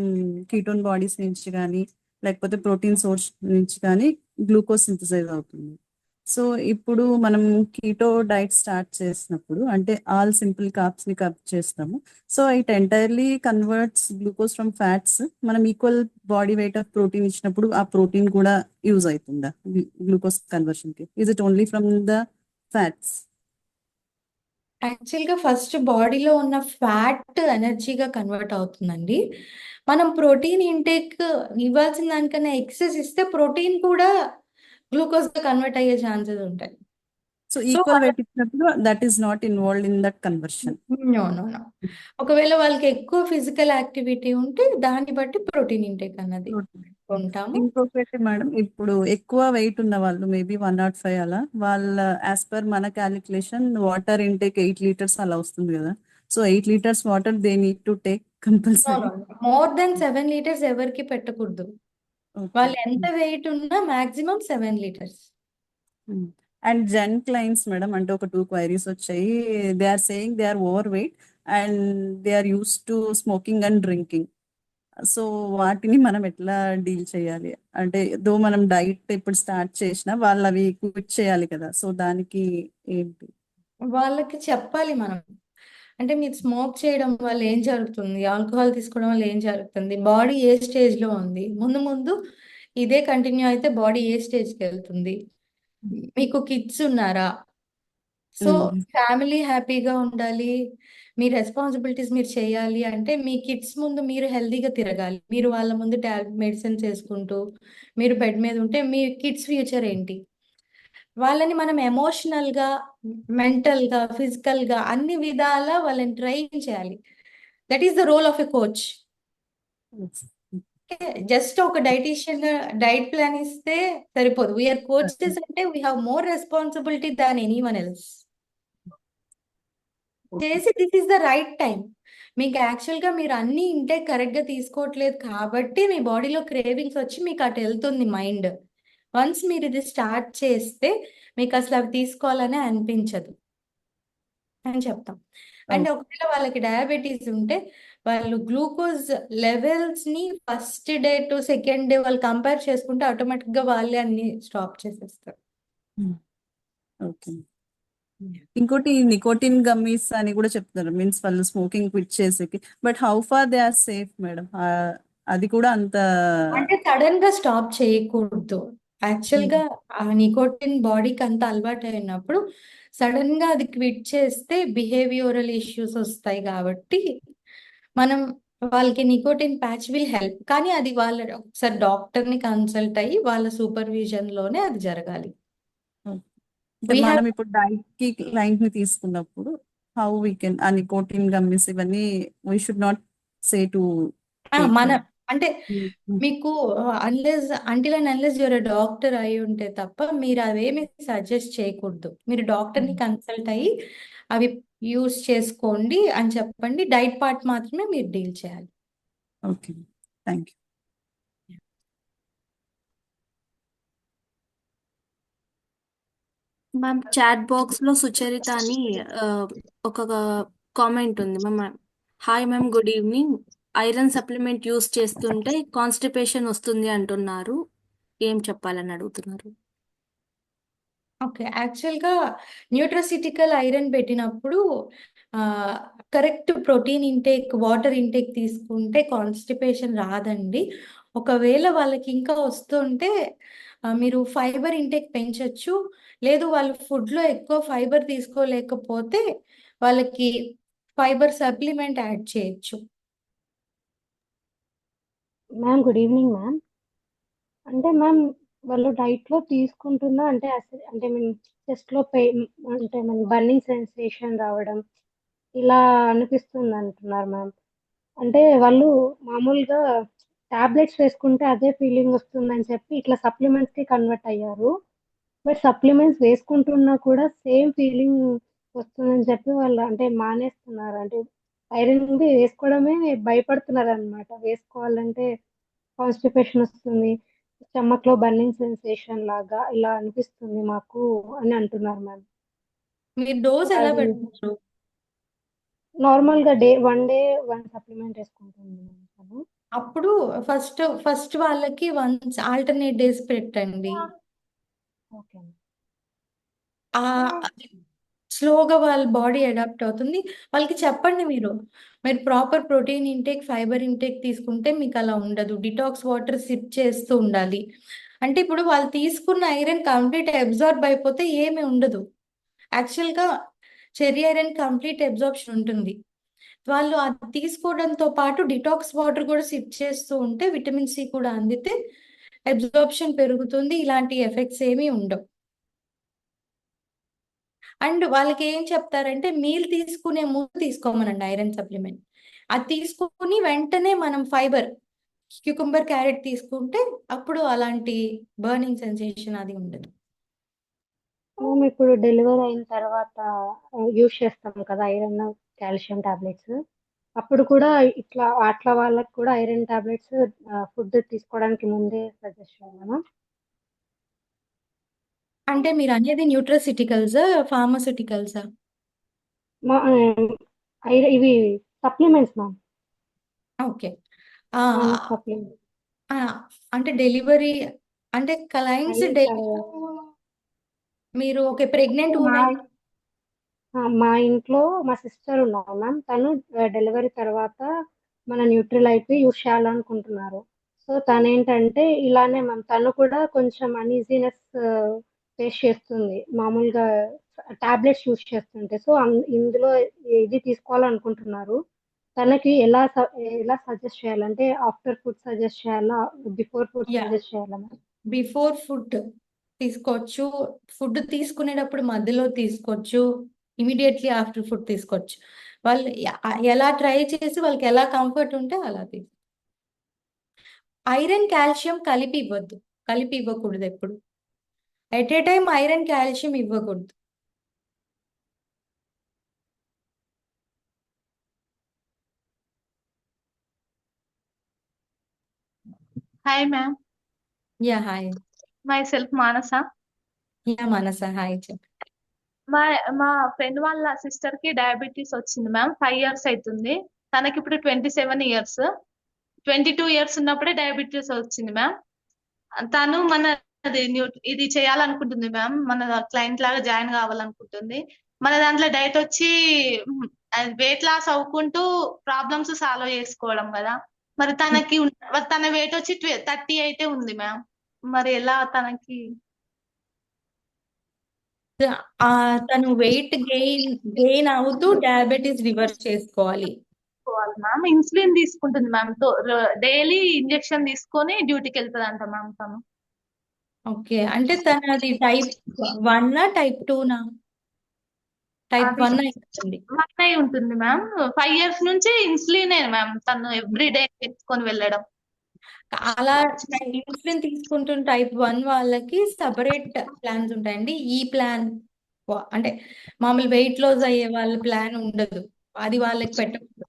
కీటోన్ బాడీస్ నుంచి కానీ లేకపోతే ప్రోటీన్ సోర్స్ నుంచి కానీ గ్లూకోజ్ సింథసైజ్ అవుతుంది. సో ఇప్పుడు మనం కీటో డైట్ స్టార్ట్ చేసినప్పుడు అంటే ఆల్ సింపుల్ కార్బ్స్ ని కట్ చేస్తాము. So it entirely converts glucose from fats. మనం equal body weight of protein ఇచ్చినప్పుడు ఆ ప్రోటీన్ కూడా యూజ్ అవుతుందా గ్లూకోజ్ కన్వర్షన్ కి? Is it only from the fats? యాక్చువల్గా ఫస్ట్ బాడీలో ఉన్న ఫ్యాట్ ఎనర్జీగా కన్వర్ట్ అవుతుందండి. మనం ప్రోటీన్ ఇంటేక్ ఇవ్వాల్సిన దానికన్నా ఎక్సెస్ ఇస్తే ప్రోటీన్ కూడా గ్లూకోజ్ గా కన్వర్ట్ అయ్యే ఛాన్సెస్ ఉంటాయి. సో సో ఈక్వల్ వెయిట్ ఇచ్చినప్పుడు that is not involved in that conversion. No no no ఒకవేళ వాళ్ళకి ఎక్కువ ఫిజికల్ యాక్టివిటీ ఉంటే దాన్ని బట్టి ప్రోటీన్ ఇంటేక్ అన్నది ఉంటాము. ఇంకొకటి మేడం, ఇప్పుడు ఎక్కువ వెయిట్ ఉన్న వాళ్ళు మేబీ 105 అలా, వాళ్ళ యాజ్ పర్ మన క్యాలిక్యులేషన్ వాటర్ ఇంటేక్ 8 లీటర్స్ అలా వస్తుంది కదా. So 8 litres water they need to take compulsory. More than 7 litres ఎవరికి పెట్టకూడదు. వాళ్ళు ఎంత వెయిట్ ఉన్నా maximum 7 litres. And then clients madam, అంటే ఒక 2 క్వైరీస్ వచ్చాయి. They are saying they are over weight and they are used to smoking and drinking. So వాటిని మనం ఎట్లా డీల్ చేయాలి? అంటే దో మనం డైట్ ఇప్పుడు స్టార్ట్ చేసినా వాళ్ళు అవి క్విట్ చేయాలి కదా. సో దానికి ఏంటి? వాళ్ళకి చెప్పాలి మనం, అంటే మీరు స్మోక్ చేయడం వల్ల ఏం జరుగుతుంది, ఆల్కహాల్ తీసుకోవడం వల్ల ఏం జరుగుతుంది, బాడీ ఏ స్టేజ్ లో ఉంది, ముందు ముందు ఇదే కంటిన్యూ అయితే బాడీ ఏ స్టేజ్కి వెళ్తుంది, మీకు కిడ్స్ ఉన్నారా, సో ఫ్యామిలీ హ్యాపీగా ఉండాలి, మీ రెస్పాన్సిబిలిటీస్ మీరు చేయాలి అంటే మీ కిడ్స్ ముందు మీరు హెల్దీగా తిరగాలి. మీరు వాళ్ళ ముందు మెడిసిన్స్ వేసుకుంటూ మీరు బెడ్ మీద ఉంటే మీ కిడ్స్ ఫ్యూచర్ ఏంటి? వాళ్ళని మనం ఎమోషనల్ గా, మెంటల్ గా, ఫిజికల్ గా అన్ని విధాల వాళ్ళని ట్రైన్ చేయాలి. That is the role of a coach. Just ఒక డైటీషియన్ డైట్ ప్లాన్ ఇస్తే సరిపోదు. వీఆర్ కోచెస్ అంటే we have more responsibility than anyone else. చేసి this is the right time. మీకు యాక్చువల్ గా మీరు అన్ని ఇంటేక్ కరెక్ట్ గా తీసుకోవట్లేదు కాబట్టి మీ బాడీలో క్రేవింగ్స్ వచ్చి మీకు అటు వెళ్తుంది మైండ్. వన్స్ మీరు ఇది స్టార్ట్ చేస్తే మీకు అసలు అవి తీసుకోవాలనే అనిపించదు అని చెప్తాం. అంటే ఒకవేళ వాళ్ళకి డయాబెటీస్ ఉంటే వాళ్ళు గ్లూకోజ్ లెవెల్స్ ని first day to second day వాళ్ళు కంపేర్ చేసుకుంటే ఆటోమేటిక్ గా వాళ్ళే అన్ని స్టాప్ చేసేస్తారు. ఓకే. ఇంకోటి నికోటిన్ గమ్మీస్ అని కూడా చెప్తున్నారు, మీన్స్ వాళ్ళు స్మోకింగ్ క్విట్ చేసేకి. But how far they are safe madam? అది కూడా అంత అంటే సడన్ గా స్టాప్ చేయకూడదు. యాక్చువల్ గా ఆ నికోటిన్ బాడీకి అంత అలవాటు అయినప్పుడు సడన్ గా అది క్విట్ చేస్తే బిహేవియరల్ ఇష్యూస్ వస్తాయి కాబట్టి మనం వాళ్ళకి నికోటిన్ ప్యాచ్ విల్ హెల్ప్. కానీ అది వాళ్ళ ఒకసారి డాక్టర్ ని కన్సల్ట్ అయ్యి వాళ్ళ సూపర్విజన్ లోనే అది జరగాలి. అంటే We మనం have- ఇప్పుడు డైట్ కి క్లయింట్ ని తీసుకున్నప్పుడు హౌ వీ కెన్ ఆ నికోటిన్ గమ్మీస్ ఇవన్నీ we should not say to మన అంటే మీకు until and unless your doctor అయి ఉంటే తప్ప మీరు అవేమి సజెస్ట్ చేయకూడదు. మీరు డాక్టర్ని కన్సల్ట్ అయ్యి అవి యూస్ చేసుకోండి అని చెప్పండి. డైట్ పార్ట్ మాత్రమే మీరు డీల్ చేయాలి. Okay, thank you. Ma'am chat box లో సుచరిత అని ఒక కామెంట్ ఉంది ma'am. Hi ma'am, good evening. Iron supplement use చేస్తుంటే కాన్స్టిపేషన్ వస్తుంది అంటున్నారు, ఏం చెప్పాలని అడుగుతున్నారు. ఓకే, యాక్చువల్గా న్యూట్రసిటికల్ ఐరన్ పెట్టినప్పుడు correct protein intake, water intake తీసుకుంటే కాన్స్టిపేషన్ రాదండి. ఒకవేళ వాళ్ళకి ఇంకా వస్తుంటే మీరు ఫైబర్ ఇంటేక్ పెంచొచ్చు. లేదు వాళ్ళు ఫుడ్లో ఎక్కువ ఫైబర్ తీసుకోలేకపోతే వాళ్ళకి ఫైబర్ సప్లిమెంట్ యాడ్ చేయొచ్చు. Ma'am good evening ma'am. అంటే మ్యామ్ వాళ్ళు డైట్లో తీసుకుంటున్నా అంటే అంటే మీన్ చెస్ట్లో అంటే మన బర్నింగ్ సెన్సేషన్ రావడం ఇలా అనిపిస్తుంది అంటున్నారు మ్యామ్. అంటే వాళ్ళు మామూలుగా టాబ్లెట్స్ వేసుకుంటే అదే ఫీలింగ్ వస్తుందని చెప్పి ఇట్లా సప్లిమెంట్స్కి కన్వర్ట్ అయ్యారు. బట్ సప్లిమెంట్స్ వేసుకుంటున్నా కూడా సేమ్ ఫీలింగ్ వస్తుందని చెప్పి వాళ్ళు అంటే మానేస్తున్నారు. అంటే ఐరన్ వేసుకోవడమే భయపడుతున్నారు అనమాట. వేసుకోవాలంటే కాన్స్టిపేషన్ వస్తుంది, స్టమక్ లో బర్నింగ్ సెన్సేషన్ లాగా ఇలా అనిపిస్తుంది మాకు అని అంటున్నారు మ్యామ్. మీరు డోస్ ఎలా అది పెడుతున్నారు? నార్మల్ గా వన్ డే వన్ సప్లిమెంట్ వేసుకుంటుంది మ్యామ్ తను. అప్పుడు ఫస్ట్ వాళ్ళకి వన్స్ ఆల్టర్నేట్ డేస్ పెట్టండి. ఓకే ఆ స్లోగా వాళ్ళ బాడీ అడాప్ట్ అవుతుంది. వాళ్ళకి చెప్పండి మీరు proper protein intake, fibre intake తీసుకుంటే మీకు అలా ఉండదు. డిటాక్స్ వాటర్ సిప్ చేస్తూ ఉండాలి. అంటే ఇప్పుడు వాళ్ళు తీసుకున్న ఐరన్ కంప్లీట్ అబ్జార్బ్ అయిపోతే ఏమీ ఉండదు. యాక్చువల్గా చెర్రీ ఐరన్ కంప్లీట్ అబ్జార్ప్షన్ ఉంటుంది. వాళ్ళు అది తీసుకోవడంతో పాటు డిటాక్స్ వాటర్ కూడా సిప్ చేస్తూ ఉంటే విటమిన్ సి కూడా అందితే అబ్జార్ప్షన్ పెరుగుతుంది. ఇలాంటి ఎఫెక్ట్స్ ఏమీ ఉండవు. అండ్ వాళ్ళకి ఏం చెప్తారంటే మీల్ తీసుకునే ముందు తీసుకోమనండి ఐరన్ సప్లిమెంట్. అది తీసుకుని వెంటనే మనం ఫైబర్, క్యూకుంబర్, క్యారెట్ తీసుకుంటే అప్పుడు అలాంటి బర్నింగ్ సెన్సేషన్ అది ఉండదు. మ్యామ్ ఇప్పుడు డెలివరీ అయిన తర్వాత యూజ్ చేస్తాం కదా ఐరన్ కాల్షియం టాబ్లెట్స్, అప్పుడు కూడా అట్లా వాళ్ళకి కూడా ఐరన్ టాబ్లెట్స్ ఫుడ్ తీసుకోవడానికి ముందే సజెస్ట్ చేయాలా? అంటే మీరు అనేది న్యూట్రసిటికల్సా, ఫార్మాసిటికల్సా? ఇవి సప్లిమెంట్స్ మ్యామ్. ఓకే. సప్లిమెంట్ అంటే డెలివరీ అంటే క్లయింట్స్ అయిన తర్వాత మీరు ఓకే ప్రెగ్నెంట్ మా ఉమెన్ మా ఇంట్లో మా సిస్టర్ ఉన్నారు మ్యామ్. తను డెలివరీ తర్వాత మన న్యూట్రిలైట్ యూస్ చేయాలనుకుంటున్నారు. సో తనేంటంటే ఇలానే మ్యామ్, తను కూడా కొంచెం అన్ఈజీనెస్ ఫేస్ చేస్తుంది మామూలుగా టాబ్లెట్స్ యూస్ చేస్తుంటే. సో ఇందులో ఇది తీసుకోవాలనుకుంటున్నారు. తనకి ఎలా సజెస్ట్ చేయాలంటే ఆఫ్టర్ ఫుడ్ సజెస్ట్ చేయాలా, బిఫోర్ ఫుడ్ యా సజెస్ట్ చేయాలా మ్యామ్? బిఫోర్ ఫుడ్ తీసుకోవచ్చు, ఫుడ్ తీసుకునేటప్పుడు మధ్యలో తీసుకోవచ్చు, ఇమీడియట్లీ ఆఫ్టర్ ఫుడ్ తీసుకోవచ్చు. వాళ్ళు ఎలా ట్రై చేసి వాళ్ళకి ఎలా కంఫర్ట్ ఉంటే అలా తీసుకో. ఐరన్ కాల్షియం కలిపి ఇవ్వద్దు, కలిపి ఇవ్వకూడదు ఎప్పుడు. At a time iron calcium ఇవ్వకూడదు. Hi ma'am, yeah hi. Myself Manasa. Yeah Manasa hi చెప్పు. మా మా ఫ్రెండ్ వాళ్ళ సిస్టర్ కి డయాబెటీస్ వచ్చింది మ్యామ్. 5 years అవుతుంది. తనకి ఇప్పుడు 27 years. 22 years ఉన్నప్పుడే డయాబెటీస్ వచ్చింది మ్యామ్. తను ఇది చేయాలనుకుంటుంది మ్యామ్, మన క్లయింట్ లాగా జాయిన్ కావాలనుకుంటుంది. మన దాంట్లో డైట్ వచ్చి వెయిట్ లాస్ అవ్వుకుంటూ ప్రాబ్లమ్స్ సాల్వ్ చేసుకోవడం కదా. మరి తన వెయిట్ వచ్చి 38 ఉంది మ్యామ్. మరి ఎలా తనకి తను వెయిట్ గెయిన్ అవుతూ డయాబెటీస్ రివర్స్ చేసుకోవాలి. మ్యామ్? ఇన్సులిన్ తీసుకుంటుంది మ్యామ్. డైలీ ఇంజెక్షన్ తీసుకొని డ్యూటీకి వెళ్తుంది అంట మ్యామ్ తను. ఓకే, అంటే తనది టైప్ 1 టైప్ 2 టైప్ అది 1 అవుతుంది. వన్ అయి ఉంటుంది మ్యామ్. 5 years నుంచి ఇన్సులినే మ్యామ్. తను ఎవ్రీ డే తెచ్చుకొని వెళ్ళడం. అలా ఇన్సులిన్ తీసుకుంటున్న టైప్ 1 వాళ్ళకి సపరేట్ ప్లాన్స్ ఉంటాయండి. ఈ ప్లాన్ అంటే మామూలు వెయిట్ లాస్ అయ్యే వాళ్ళ ప్లాన్ ఉండదు, అది వాళ్ళకి పెట్టకూడదు.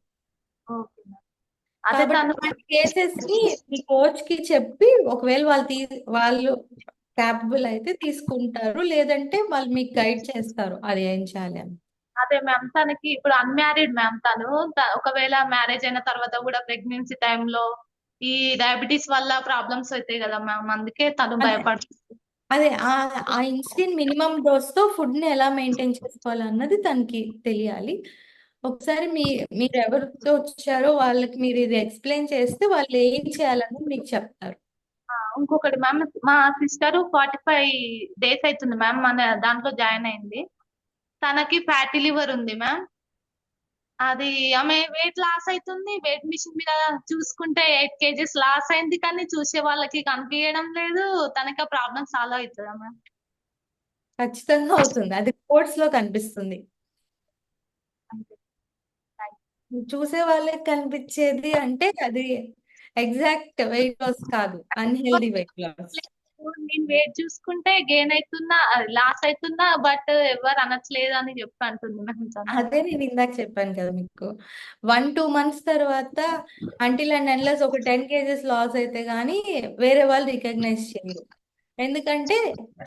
Okay ma'am. అదే కాబట్టి తను అలాంటి కేసెస్ ని మీ కోచ్ కి చెప్పి ఒకవేళ వాళ్ళు క్యాపబుల్ అయితే తీసుకుంటారు, లేదంటే వాళ్ళు మీకు గైడ్ చేస్తారు అది ఏం చేయాలి అని. అదే మ్యామ్, తనకి ఇప్పుడు అన్మ్యారీడ్ మ్యామ్. ఒకవేళ మ్యారేజ్ అయిన తర్వాత కూడా ప్రెగ్నెన్సీ టైంలో ఈ డయాబెటీస్ వల్ల ప్రాబ్లమ్స్ అవుతాయి కదా మ్యామ్, అందుకే తను అదే భయపడుతుంది. అదే ఆ ఇన్సులిన్ మినిమం డోస్ తో ఫుడ్ ని ఎలా మెయింటైన్ చేసుకోవాలన్నది తనకి తెలియాలి. ఒకసారి మీరు ఎవరితో వచ్చారో వాళ్ళకి మీరు ఇది ఎక్స్ప్లెయిన్ చేస్తే వాళ్ళు ఏం చేయాలన్నది మీకు చెప్తారు. ఇంకొకటి మ్యామ్, మా సిస్టర్ 45 డేస్ అవుతుంది మ్యామ్ మన దాంట్లో జాయిన్ అయింది. తనకి ఫ్యాటీ లివర్ ఉంది మ్యామ్. అది ఆమె వెయిట్ లాస్ అవుతుంది, వెయిట్ మిషన్ మీద చూసుకుంటే 8 kgs లాస్ అయింది, కానీ చూసే వాళ్ళకి కనిపించడం లేదు. తనకి ఆ ప్రాబ్లం సాల్వ్ అవుతుందా మ్యామ్? ఖచ్చితంగా అవుతుంది, అది రిపోర్ట్స్ లో కనిపిస్తుంది. అంతే. చూసే వాళ్ళకి కనిపించేది అంటే అది ఎగ్జాక్ట్ వెయిట్ లాస్ కాదు, అన్హెల్దీ వెయిట్ లాస్. నేను వెయిట్ చూసుకుంటే గెయిన్ అవుతున్నా, లాస్ అవుతున్నా, బట్ ఎవరు అనట్లేదు అని చెప్పి అంటుంది మ్యామ్ తను. అదే నేను ఇందాక చెప్పాను కదా మీకు, 1-2 months తర్వాత అంటిల్ అండ్ అన్లెస్ ఒక 10 kgs లాస్ అయితే గానీ వేరే వాళ్ళు రికగ్నైజ్ చేయరు. ఎందుకంటే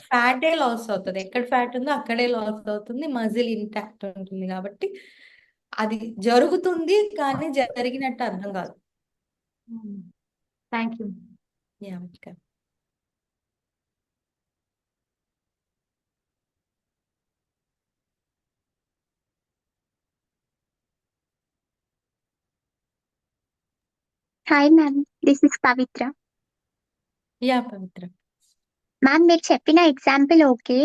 ఫ్యాటే లాస్ అవుతుంది, ఎక్కడ ఫ్యాట్ ఉందో అక్కడే లాస్ అవుతుంది, మజిల్ ఇంటాక్ట్ ఉంటుంది. కాబట్టి అది జరుగుతుంది, కానీ జరిగినట్టు అర్థం కాదు. Thank you. Yeah, welcome. Hi ma'am, this is Pavitra. Yeah Pavitra. Ma'am, మీరు చెప్పిన ఎగ్జాంపుల్ ఓకే.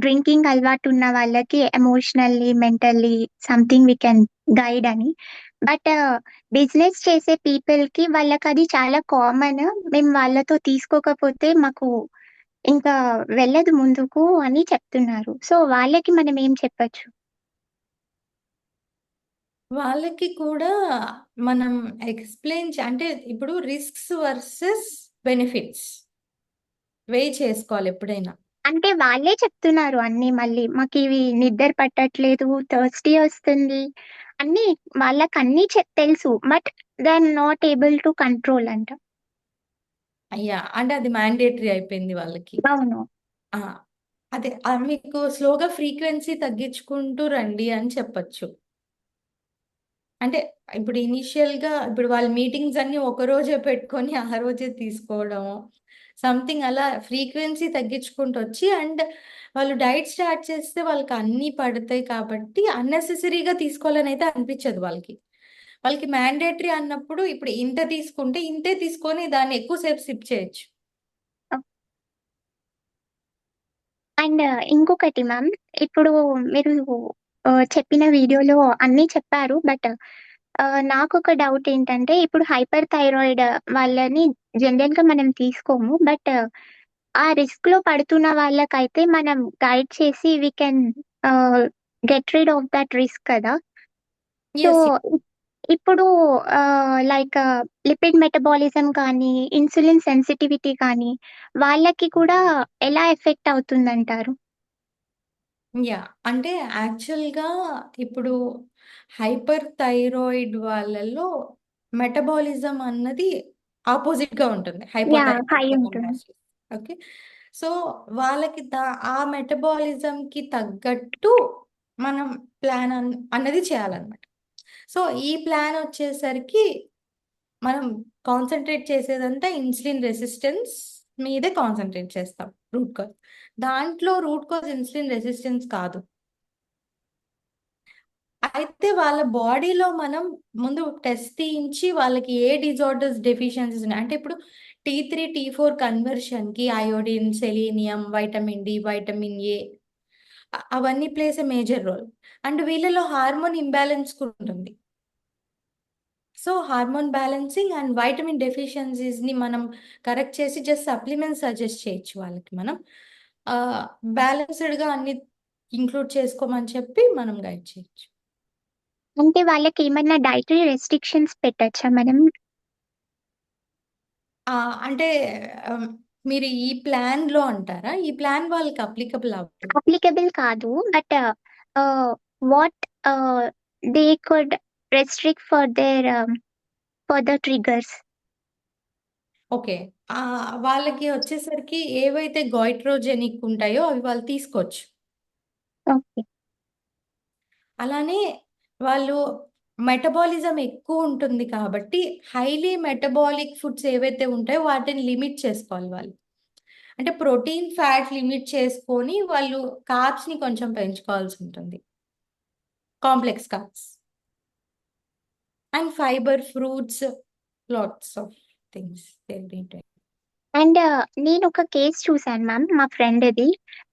డ్రింకింగ్ అలవాటు ఉన్న వాళ్ళకి emotionally mentally something we can guide అని. బట్ బిజినెస్ చేసే పీపుల్ కి వాళ్ళకి అది చాలా కామన్. మేము వాళ్ళతో తీసుకోకపోతే మాకు ఇంకా వెళ్ళదు ముందుకు అని చెప్తున్నారు. సో వాళ్ళకి మనం ఏం చెప్పొచ్చు? వాళ్ళకి కూడా మనం ఎక్స్ప్లెయిన్ అంటే ఇప్పుడు రిస్క్స్ వర్సెస్ బెనిఫిట్స్ వెయి చేసుకోవాలి ఎప్పుడైనా. అంటే వాళ్ళే చెప్తున్నారు అన్ని, మళ్ళీ మాకు ఇవి నిద్ర పట్టట్లేదు, థర్స్టీ వస్తుంది అన్ని, వాళ్ళకి అన్ని తెలుసు, but they are not able to control అంట. అయ్యా, అంటే అది మ్యాండేటరీ అయిపోయింది వాళ్ళకి. అవును. ఆ, అదే మీకు స్లోగా ఫ్రీక్వెన్సీ తగ్గించుకుంటూ రండి అని చెప్పొచ్చు. అంటే ఇప్పుడు ఇనిషియల్ గా ఇప్పుడు వాళ్ళ మీటింగ్స్ అన్ని ఒక రోజే పెట్టుకొని ఆ రోజే తీసుకోవడం సంథింగ్, అలా ఫ్రీక్వెన్సీ తగ్గించుకుంటూ వచ్చి, అండ్ వాళ్ళు డైట్ స్టార్ట్ చేస్తే వాళ్ళకి అన్ని పడతాయి కాబట్టి అన్నెసెసరీగా తీసుకోవాలని అయితే అనిపించదు వాళ్ళకి. వాళ్ళకి మ్యాండేటరీ అన్నప్పుడు ఇప్పుడు ఇంత తీసుకుంటే ఇంతే తీసుకొని దాన్ని ఎక్కువసేపు సిప్ చేయొచ్చు. అండ్ ఇంకొకటి మ్యామ్, ఇప్పుడు మీరు చెప్పిన వీడియోలో అన్నీ చెప్పారు, బట్ నాకు ఒక డౌట్ ఏంటంటే, ఇప్పుడు హైపర్ థైరాయిడ్ వాళ్ళని జనరల్ గా మనం తీసుకోము, బట్ ఆ రిస్క్ లో పడుతున్న వాళ్ళకైతే మనం గైడ్ చేసి we can get rid of that risk కదా. సో ఎస్, ఇప్పుడు లైక్ లిపిడ్ మెటబాలిజం కానీ ఇన్సులిన్ సెన్సిటివిటీ కానీ వాళ్ళకి కూడా ఎలా ఎఫెక్ట్ అవుతుందంటారు? యా, అంటే యాక్చువల్గా ఇప్పుడు హైపర్ థైరాయిడ్ వాళ్ళలో మెటబాలిజం అన్నది ఆపోజిట్ గా ఉంటుంది హై ఉంటుంది. హైపోథైరాయిడ్. ఓకే, సో వాళ్ళకి ఆ మెటబాలిజం కి తగ్గట్టు మనం ప్లాన్ అన్నది చేయాలన్నమాట. సో ఈ ప్లాన్ వచ్చేసరికి మనం కాన్సన్ట్రేట్ చేసేదంతా ఇన్సులిన్ రెసిస్టెన్స్ మీదే కాన్సన్ట్రేట్ చేస్తాం, రూట్ కాజ్. దాంట్లో రూట్ కాజ్ ఇన్సులిన్ రెసిస్టెన్స్ కాదు. అయితే వాళ్ళ బాడీలో మనం ముందు టెస్ట్ తీయించి వాళ్ళకి ఏ డిజార్డర్స్ డెఫిషియన్సీస్ ఉన్నాయి అంటే ఇప్పుడు T3 T4 కన్వర్షన్ కి iodine, selenium, vitamin D, vitamin A అవన్నీ plays a major role. And వీళ్ళలో హార్మోన్ ఇంబ్యాలెన్స్ కూడా ఉంటుంది. So hormone balancing and vitamin deficiencies ని మనం కరెక్ట్ చేసి జస్ట్ సప్లిమెంట్స్ సజెస్ట్ చేయొచ్చు వాళ్ళకి. మనం బ్యాలెన్స్డ్ గా అన్ని ఇంక్లూడ్ చేసుకోమని చెప్పి మనం గైడ్ చేయొచ్చు. అంటే వాళ్ళకి ఏమైనా డైటరీ రెస్ట్రిక్షన్స్ పెట్టచ్చా మనం? అంటే మీరు ఈ ప్లాన్ లో అంటారా? ఈ ప్లాన్ వాళ్ళకి అప్లికబుల్ అవ్వదు. అప్లికబుల్ కాదు, but what they could restrict for the triggers. Okay. వాళ్ళకి వచ్చేసరికి ఏవైతే గోయిట్రోజెనిక్ ఉంటాయో అవి వాళ్ళు తీసుకోవచ్చు. ఓకే. అలానే వాళ్ళు మెటబాలిజం ఎక్కువ ఉంటుంది కాబట్టి హైలీ మెటబాలిక్ ఫుడ్స్ ఏవైతే ఉంటాయో వాటిని లిమిట్ చేసుకోవాలి వాళ్ళు. అంటే ప్రోటీన్, ఫ్యాట్ లిమిట్ చేసుకొని వాళ్ళు కార్బ్స్ని కొంచెం పెంచుకోవాల్సి ఉంటుంది, complex carbs and fibre, fruits, lots of things they need. And నేను ఒక కేస్ చూసాను మ్యామ్, మా ఫ్రెండ్ది.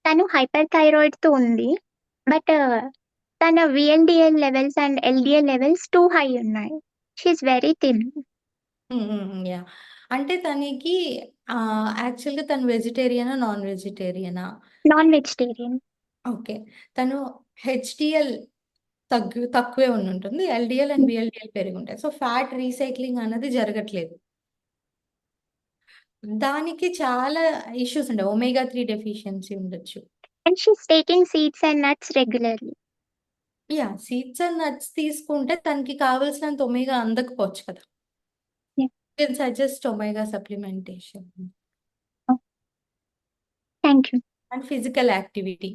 తను హైపర్ థైరాయిడ్ తో ఉంది, బట్ తన VLDL levels and LDL levels too high ఉన్నాయి. She is very thin. యా, అంటే తనకి యాక్చువల్గా తను వెజిటేరియనా, నాన్ వెజిటేరియనా? Non vegetarian. ఓకే. తను హెచ్డిఎల్ తక్కువే ఉంటుంది, ఎల్డిఎల్ అండ్ విఎల్డిఎల్ పెరిగి ఉంటాయి. సో ఫ్యాట్ రీసైక్లింగ్ అన్నది జరగట్లేదు. దానికి చాలా ఇష్యూస్ ఉంటాయి. omega-3 డెఫిషియన్సీ ఉండొచ్చు. And she's taking seeds and nuts regularly. Yeah, seeds and nuts తీసుకుంటే తనకి కావాల్సినంత ఒమేగా అందకపోవచ్చు కదా. Yeah. Suggest omega supplementation thank you. And physical activity.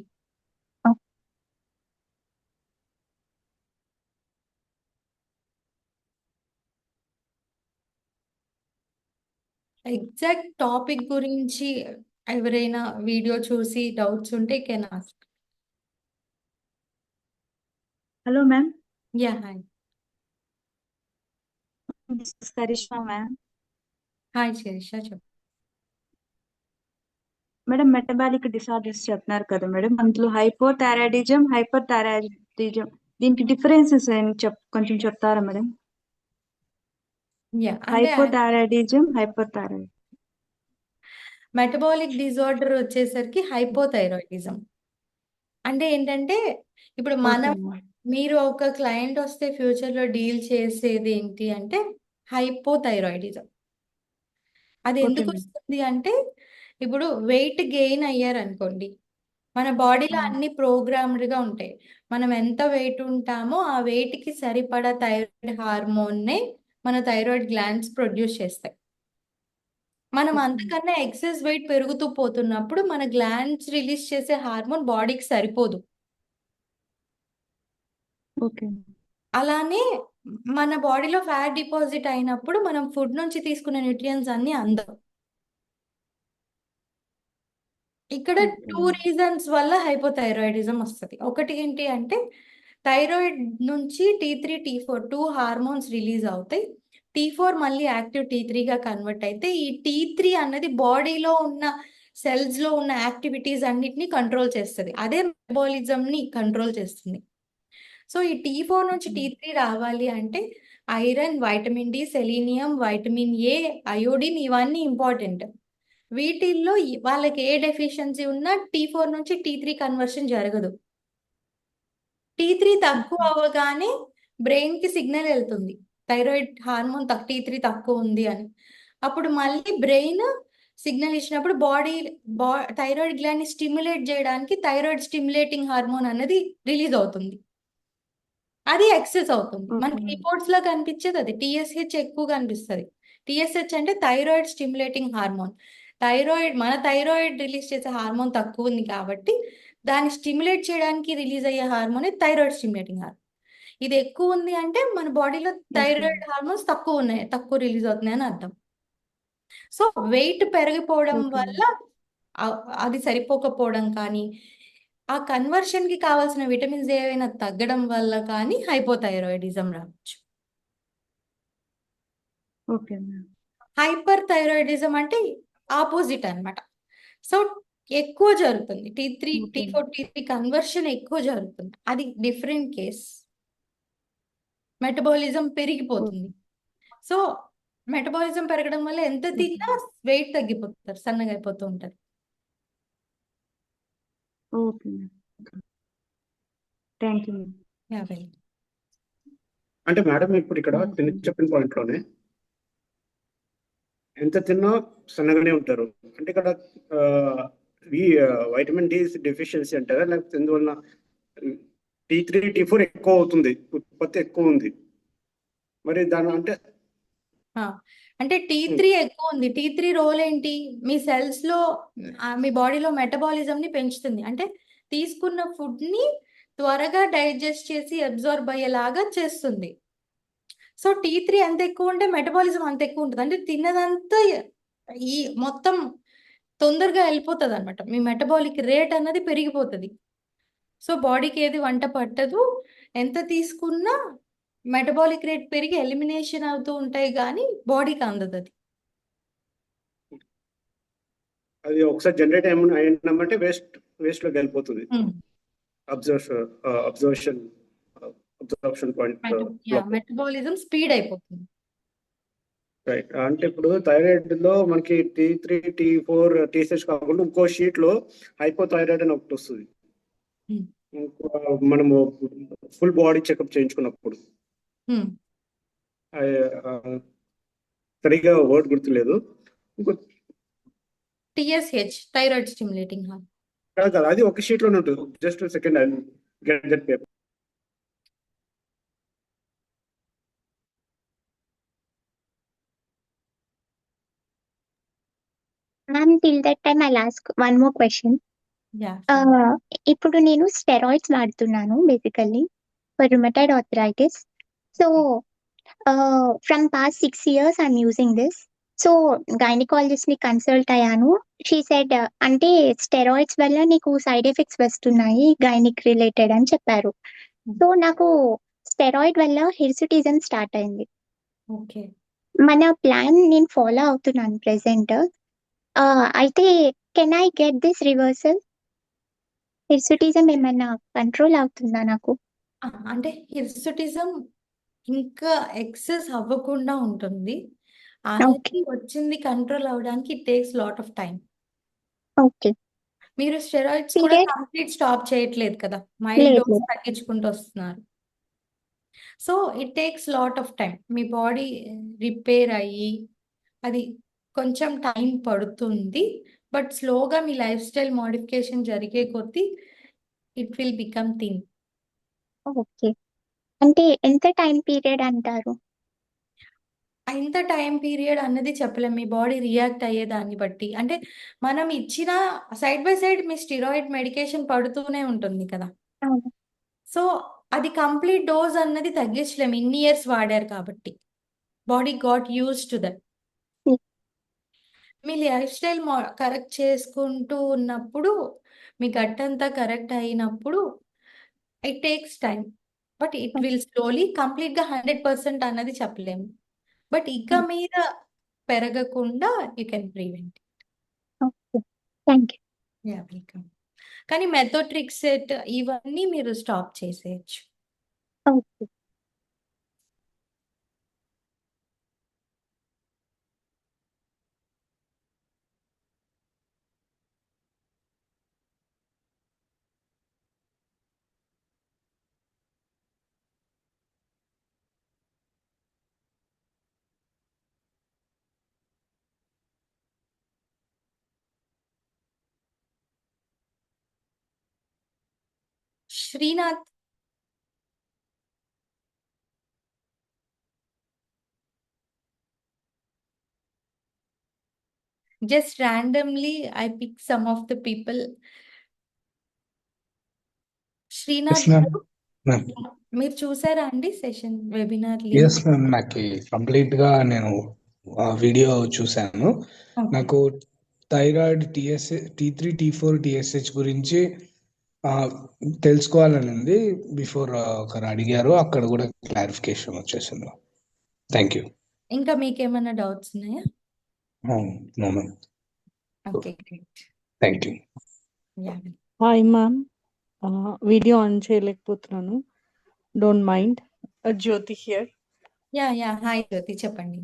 Exact topic గురించి ఎవరైనా వీడియో చూసి డౌట్స్ ఉంటే can ask. Hello ma'am, yeah, hi. This is Karishma ma'am. Hi Sirisha, చెప్పు. మేడం, మెటబాలిక్ డిసార్డర్స్ చెప్తున్నారు కదా మేడం, అందులో హైపోథైరాయిడిజం, హైపర్ థైరాయిడిజం, దీనికి డిఫరెన్సెస్ కొంచెం చెప్తారా మేడం? యా, అంటే hypothyroidism, hyper thyroid. Metabolic disorder వచ్చేసరికి హైపోథైరాయిడిజం. అంటే ఏంటంటే ఇప్పుడు ఓకే మ్యామ్. మీరు ఒక క్లయింట్ వస్తే ఫ్యూచర్లో డీల్ చేసేది ఏంటి అంటే హైపోథైరాయిడిజం. అది ఓకే ఎందుకు మ్యామ్. వస్తుంది అంటే ఇప్పుడు వెయిట్ గెయిన్ అయ్యారనుకోండి, మన బాడీలో అన్ని ప్రోగ్రామ్డ్గా ఉంటాయి. మనం ఎంత వెయిట్ ఉంటామో ఆ వెయిట్కి సరిపడా థైరాయిడ్ హార్మోన్నే మన థైరాయిడ్ గ్లాండ్స్ ప్రొడ్యూస్ చేస్తాయి. మనం అంతకన్నా ఎక్సెస్ వెయిట్ పెరుగుతూ పోతున్నప్పుడు మన గ్లాండ్స్ రిలీజ్ చేసే హార్మోన్ బాడీకి సరిపోదు. ఓకే. అలానే మన బాడీలో ఫ్యాట్ డిపాజిట్ అయినప్పుడు మనం ఫుడ్ నుంచి తీసుకునే న్యూట్రియన్స్ అన్ని అందవు. ఇక్కడ ఓకే. 2 రీజన్స్ వల్ల హైపోథైరాయిడిజం వస్తుంది. ఒకటి ఏంటి అంటే థైరాయిడ్ నుంచి T3, T4 2 హార్మోన్స్ రిలీజ్ అవుతాయి. T4 మళ్ళీ యాక్టివ్ T3గా కన్వర్ట్ అయితే ఈ T3 అన్నది బాడీలో ఉన్న సెల్స్లో ఉన్న యాక్టివిటీస్ అన్నిటిని కంట్రోల్ చేస్తుంది. అదే మెటబాలిజంని కంట్రోల్ చేస్తుంది. సో ఈ T4 నుంచి T3 రావాలి అంటే iron, vitamin D, selenium, vitamin A, iodine ఇవన్నీ ఇంపార్టెంట్. వీటిల్లో వాళ్ళకి ఏ డెఫిషియన్సీ ఉన్నా T4 నుంచి T3 కన్వర్షన్ జరగదు. T3 తక్కువ అవ్వగానే బ్రెయిన్కి సిగ్నల్ వెళ్తుంది, థైరాయిడ్ హార్మోన్ T3 తక్కువ ఉంది అని. అప్పుడు మళ్ళీ బ్రెయిన్ సిగ్నల్ ఇచ్చినప్పుడు థైరాయిడ్ గ్లాండ్ని స్టిమ్యులేట్ చేయడానికి థైరాయిడ్ స్టిమ్యులేటింగ్ హార్మోన్ అనేది రిలీజ్ అవుతుంది. అది ఎక్సెస్ అవుతుంది. మనకి రిపోర్ట్స్ లో కనిపించేది అది TSH ఎక్కువ కనిపిస్తుంది. TSH అంటే థైరాయిడ్ స్టిమ్యులేటింగ్ హార్మోన్. మన థైరాయిడ్ రిలీజ్ చేసే హార్మోన్ తక్కువ ఉంది కాబట్టి దాన్ని స్టిమ్యులేట్ చేయడానికి రిలీజ్ అయ్యే హార్మోన్ థైరాయిడ్ స్టిమ్యులేటింగ్ హార్మోన్. ఇది ఎక్కువ ఉంది అంటే మన బాడీలో థైరాయిడ్ హార్మోన్స్ తక్కువ రిలీజ్ అవుతున్నాయి అని అర్థం. సో వెయిట్ పెరిగిపోవడం వల్ల అది సరిపోకపోవడం కానీ ఆ కన్వర్షన్ కి కావాల్సిన విటమిన్స్ ఏవైనా తగ్గడం వల్ల కానీ హైపోథైరాయిడిజం రావచ్చు. Okay ma'am. హైపర్ థైరాయిడిజం అంటే ఆపోజిట్ అన్నమాట. సో ఎక్కువ జరుగుతుంది, T4 T3 కన్వర్షన్ ఎక్కువ జరుగుతుంది. అది డిఫరెంట్ కేస్. మెటబాలిజం పెరిగిపోతుంది. సో మెటబాలిజం పెరగడం వల్ల ఎంత తిన్నా వెయిట్ తగ్గిపోతారు, సన్నగా అయిపోతూ ఉంటారు. Okay ma'am. Thank you ma'am. Yeah, welcome. అంటే మేడం ఇప్పుడు ఇక్కడ చెప్పిన పాయింట్ లోనే ఎంత తిన్నా సన్నగానే ఉంటారు. అంటే ఇక్కడ ఈ వైటమిన్ డి డెఫిషియన్సీ అంటారా, లేకపోతే ఎందువల్ల T3 T4 ఎక్కువ అవుతుంది, ఉత్పత్తి ఎక్కువ ఉంది మరి దాని అంటే అంటే T3 ఎక్కువ ఉంది. T3 రోల్ ఏంటి? మీ సెల్స్ లో మీ బాడీలో మెటబాలిజం ని పెంచుతుంది. అంటే తీసుకున్న ఫుడ్ ని త్వరగా డైజెస్ట్ చేసి అబ్జార్బ్ అయ్యేలాగా చేస్తుంది. సో T3 ఎంత ఎక్కువ ఉంటే మెటబాలిజం అంత ఎక్కువ ఉంటుంది. అంటే తిన్నదంతా ఈ మొత్తం తొందరగా వెళ్ళిపోతుంది అనమాట. మీ మెటబాలిక్ రేట్ అన్నది పెరిగిపోతుంది. సో బాడీకి ఏది వంట పట్టదు. ఎంత తీసుకున్నా మెటబాలిక్ రేట్ పెరిగి ఎలిమినేషన్ అవుతూ ఉంటాయి, కానీ బాడీకి అందదు అది. అది ఒకసారి జనరేట్ అయినామంటే వేస్ట్ లోకి వెళ్ళిపోతుంది. అబ్జర్ప్షన్ పాయింట్ మెటబాలిజం స్పీడ్ అయిపోతుంది. రైట్. అంటే ఇప్పుడు థైరాయిడ్ లో మనకి T3 T4 T6 కాకుండా ఇంకో షీట్ లో హైపోథైరాయిడ్ అని ఒకటి వస్తుంది. మనము ఫుల్ బాడీ చెకప్ చేయించుకున్నప్పుడు సరిగా వర్డ్ గుర్తులేదు. ఇంకో TSH థైరాయిడ్ స్టిమ్యులేటింగ్ హార్మోన్ కాదు, అది ఒక షీట్ లోనే ఉంటుంది. Just second I get that paper. Ma'am, till that time I'll ask one more question. ఇప్పుడు నేను స్టెరాయిడ్స్ వాడుతున్నాను basically for rheumatoid arthritis. So from past 6 years I'm using this. So gynaecologist ని consult అయ్యాను. She said అంటే steroids వల్ల నీకు side effects వస్తున్నాయి gynaec related అని చెప్పారు. సో నాకు స్టెరాయిడ్ వల్ల హిర్సుటిజం స్టార్ట్ అయింది. మన ప్లాన్ నేను ఫాలో అవుతున్నాను ప్రెసెంట్. అయితే can I get this reversal? Hirsutism ఏమైనా కంట్రోల్ అవుతుందా నాకు? అంటే హిర్సుటిజం ఇంకా ఎక్సెస్ అవ్వకుండా ఉంటుంది. ఆల్రెడీ వచ్చింది కంట్రోల్ అవ్వడానికి it takes lot of time. Okay. మీరు స్టెరాయిడ్స్ కూడా కంప్లీట్ స్టాప్ చేయట్లేదు కదా, మైల్డ్ డోస్ తగ్గించుకుంటూ వస్తున్నారు. So it takes lot of time. Me body repair అయ్యి అది కొంచెం టైం పడుతుంది. బట్ స్లోగా మీ లైఫ్ స్టైల్ మోడిఫికేషన్ జరిగే కొద్దీ it will become thing. Okay. అంటే ఎంత టైం పీరియడ్ అంటారు? ఎంత టైం పీరియడ్ అన్నది చెప్పలేం, మీ బాడీ రియాక్ట్ అయ్యే దాన్ని బట్టి. అంటే మనం ఇచ్చిన side by side me steroid medication పడుతూనే ఉంటుంది కదా. సో అది కంప్లీట్ డోస్ అన్నది తగ్గించలేము, ఇన్ని ఇయర్స్ వాడారు కాబట్టి. Body got use to that. Me life style correct చేసుకుంటూ ఉన్నప్పుడు, మీ గట్ అంతా కరెక్ట్ అయినప్పుడు it takes time. But it will slowly complete గా 100% అన్నది చెప్పలేము. బట్ ఇక మీద పెరగకుండా యూ కెన్ ప్రివెంట్. వెల్కమ్. కానీ మెథోట్రిక్సెట్ ఇవన్నీ మీరు స్టాప్ చేసేయచ్చు. Okay. Srinath, just randomly I pick some of the people. Srinath garu, మీరు చూసారా అండి session webinar link? Yes ma'am, నాకు కంప్లీట్ గా నేను వీడియో చూశాను. నాకు థైరాయిడ్ T3 T4 TSH గురించి తెలుసుకోవాలని ఉంది. బిఫోర్ ఒకరు అడిగారు, అక్కడ కూడా క్లారిఫికేషన్ వచ్చేసింది. Thank you. ఇంకా మీకేమైనా డౌట్స్ ఉన్నాయా? No ma'am. Okay, great. Thank you. Hi ma'am, video on చేయలేకపోతున్నాను, don't mind. Jyoti here. Yeah hi Jyoti, చెప్పండి.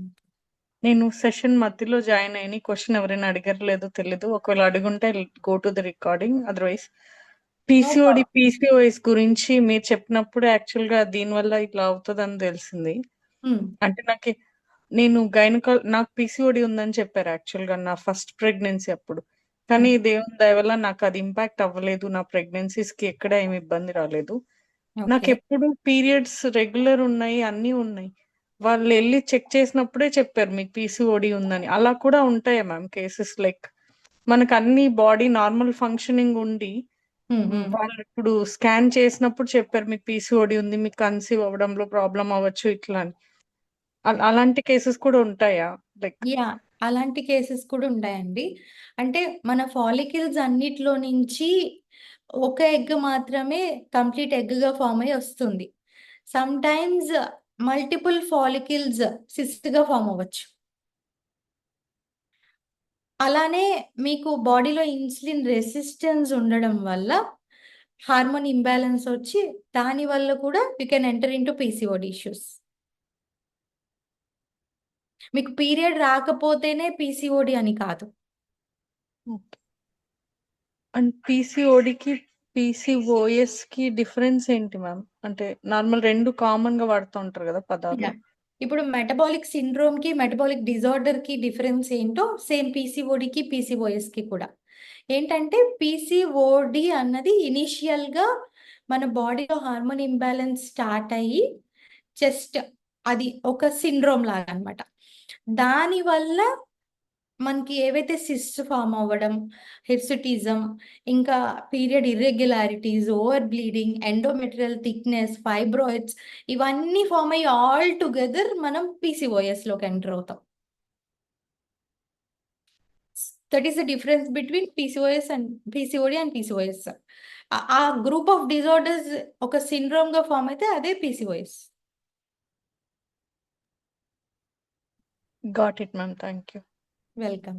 నేను సెషన్ మధ్యలో జాయిన్ అయ్యి క్వశ్చన్ ఎవరైనా అడిగారు లేదో తెలీదు. ఒకవేళ అడుగుంటే go to the recording. Otherwise PCOD PCOS గురించి మీరు చెప్పినప్పుడు యాక్చువల్ గా దీనివల్ల ఇట్లా అవుతుందని తెలిసింది. అంటే నాకు నేను నాకు పీసీఓడి ఉందని చెప్పారు యాక్చువల్గా నా ఫస్ట్ ప్రెగ్నెన్సీ అప్పుడు. కానీ దేవుని దయ వల్ల నాకు అది ఇంపాక్ట్ అవ్వలేదు. నా ప్రెగ్నెన్సీస్ కి ఎక్కడ ఏమి ఇబ్బంది రాలేదు. నాకు ఓకే ఎప్పుడు పీరియడ్స్ రెగ్యులర్ ఉన్నాయి, అన్నీ ఉన్నాయి. వాళ్ళు వెళ్ళి చెక్ చేసినప్పుడే చెప్పారు మీకు పీసీఓడి ఉందని. అలా కూడా ఉంటాయా మ్యామ్ కేసెస్? లైక్ మనకు అన్ని బాడీ నార్మల్ ఫంక్షనింగ్ ఉండి వాళ్ళు ఇప్పుడు స్కాన్ చేసినప్పుడు చెప్పారు మీకు పీసీఓడి ఉంది, మీకు కన్సీవ్ అవ్వడంలో ప్రాబ్లం అవ్వచ్చు ఇట్లా అని. అలాంటి కేసెస్ కూడా ఉంటాయా? లైక్ యా అలాంటి కేసెస్ కూడా ఉంటాయండి. అంటే మన ఫాలికల్స్ అన్నిట్లో నుంచి ఒక ఎగ్ మాత్రమే కంప్లీట్ ఎగ్గా ఫామ్ అయ్యి వస్తుంది. సమ్ టైమ్స్ మల్టిపుల్ ఫాలికల్స్ సిస్ట్గా ఫామ్ అవ్వచ్చు. అలానే మీకు బాడీలో ఇన్సులిన్ రెసిస్టెన్స్ ఉండడం వల్ల హార్మోన్ ఇంబ్యాలెన్స్ వచ్చి దాని వల్ల కూడా you can enter into PCOD issues. మీకు పీరియడ్ రాకపోతేనే పీసీఓడి అని కాదు. అండ్ పీసీఓడికి పీసీఓఎస్ కి డిఫరెన్స్ ఏంటి మ్యామ్? అంటే నార్మల్ రెండు కామన్ గా వాడుతూ ఉంటారు కదా పదాలు. Yeah. ఇప్పుడు మెటబాలిక్ సిండ్రోమ్ కి మెటబాలిక్ డిజార్డర్ కి డిఫరెన్స్ ఏంటో సేమ్ పీసీఓడికి పీసీఓఎస్ కి కూడా ఏంటంటే పీసీఓడి అన్నది ఇనిషియల్ గా మన బాడీలో హార్మోన్ ఇంబ్యాలెన్స్ స్టార్ట్ అయ్యి జస్ట్ అది ఒక సిండ్రోమ్ లాగా అనమాట. దానివల్ల మనకి ఏవైతే సిస్ట్ ఫామ్ అవ్వడం, హిర్సుటిజం, ఇంకా period irregularities, over bleeding, endometrial thickness, fibroids ఇవన్నీ ఫామ్ అయ్యి ఆల్ టుగెదర్ మనం పీసీఓఎస్లోకి ఎంటర్ అవుతాం. That is the difference between PCOS and PCOD and PCOS. ఆ గ్రూప్ ఆఫ్ డిజార్డర్స్ ఒక సిండ్రోమ్గా ఫామ్ అయితే అదే PCOS. Got it ma'am, thank you. Welcome.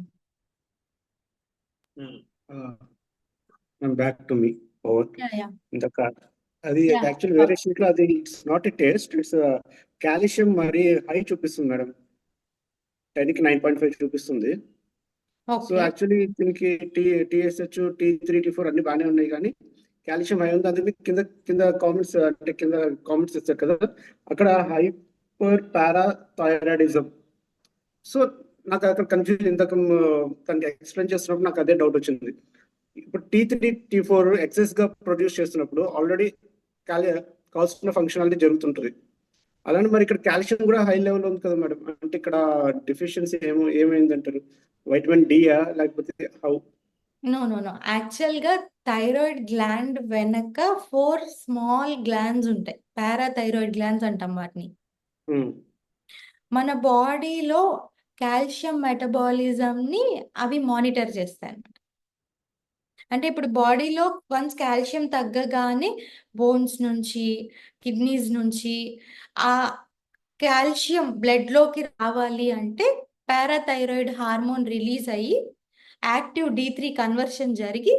Back to me over yeah ఇందాక అది యా యాక్చువల్ వేరే sheet లో అది it's not a test, it's calcium మరి హై చూపిస్తుంది మేడం. 10 కి 9.5 చూపిస్తుంది. సో ఓకే యాక్చువల్లీ దీనికి టీఎస్హెచ్, T3, T4 అన్ని బాగానే ఉన్నాయి, కానీ కాల్షియం హై ఉంది. అది కింద కింద కామెంట్స్ అంటే కింద కామెంట్స్ ఇస్తారు కదా, అక్కడ హైపర్ పారాథైరాయిడిజం. సో నాకు అక్కడ కన్ఫ్యూజన్ ఇందాక తనకి ఎక్స్ప్లెయిన్ చేస్తున్నప్పుడు నాకు అదే డౌట్ వచ్చింది. ఇప్పుడు T3, T4 ఎక్సెస్ గా ప్రొడ్యూస్ చేస్తున్నప్పుడు ఆల్రెడీ కావాల్సిన ఫంక్షనాలిటీ జరుగుతుంటుంది. అలానే మరి ఇక్కడ కాల్షియం కూడా హై లెవెల్ ఉంది కదా మేడం, అంటే ఇక్కడ డిఫిషియన్సీ ఏమైంది అంటారు? వైటమిన్ డియా లేకపోతే హౌ? నో నో నో యాక్చువల్గా థైరాయిడ్ గ్లాండ్ వెనక 4 స్మాల్ గ్లాండ్స్ ఉంటాయి. పారాథైరాయిడ్ గ్లాండ్స్ అంటాం వాటిని. మన బాడీలో కాల్షియం మెటబాలిజంని అవి మానిటర్ చేస్తాయి అన్నమాట. అంటే ఇప్పుడు బాడీలో వన్స్ కాల్షియం తగ్గగానే బోన్స్ నుంచి, కిడ్నీస్ నుంచి ఆ కాల్షియం బ్లడ్లోకి రావాలి అంటే పారాథైరాయిడ్ హార్మోన్ రిలీజ్ అయ్యి యాక్టివ్ D3 కన్వర్షన్ జరిగి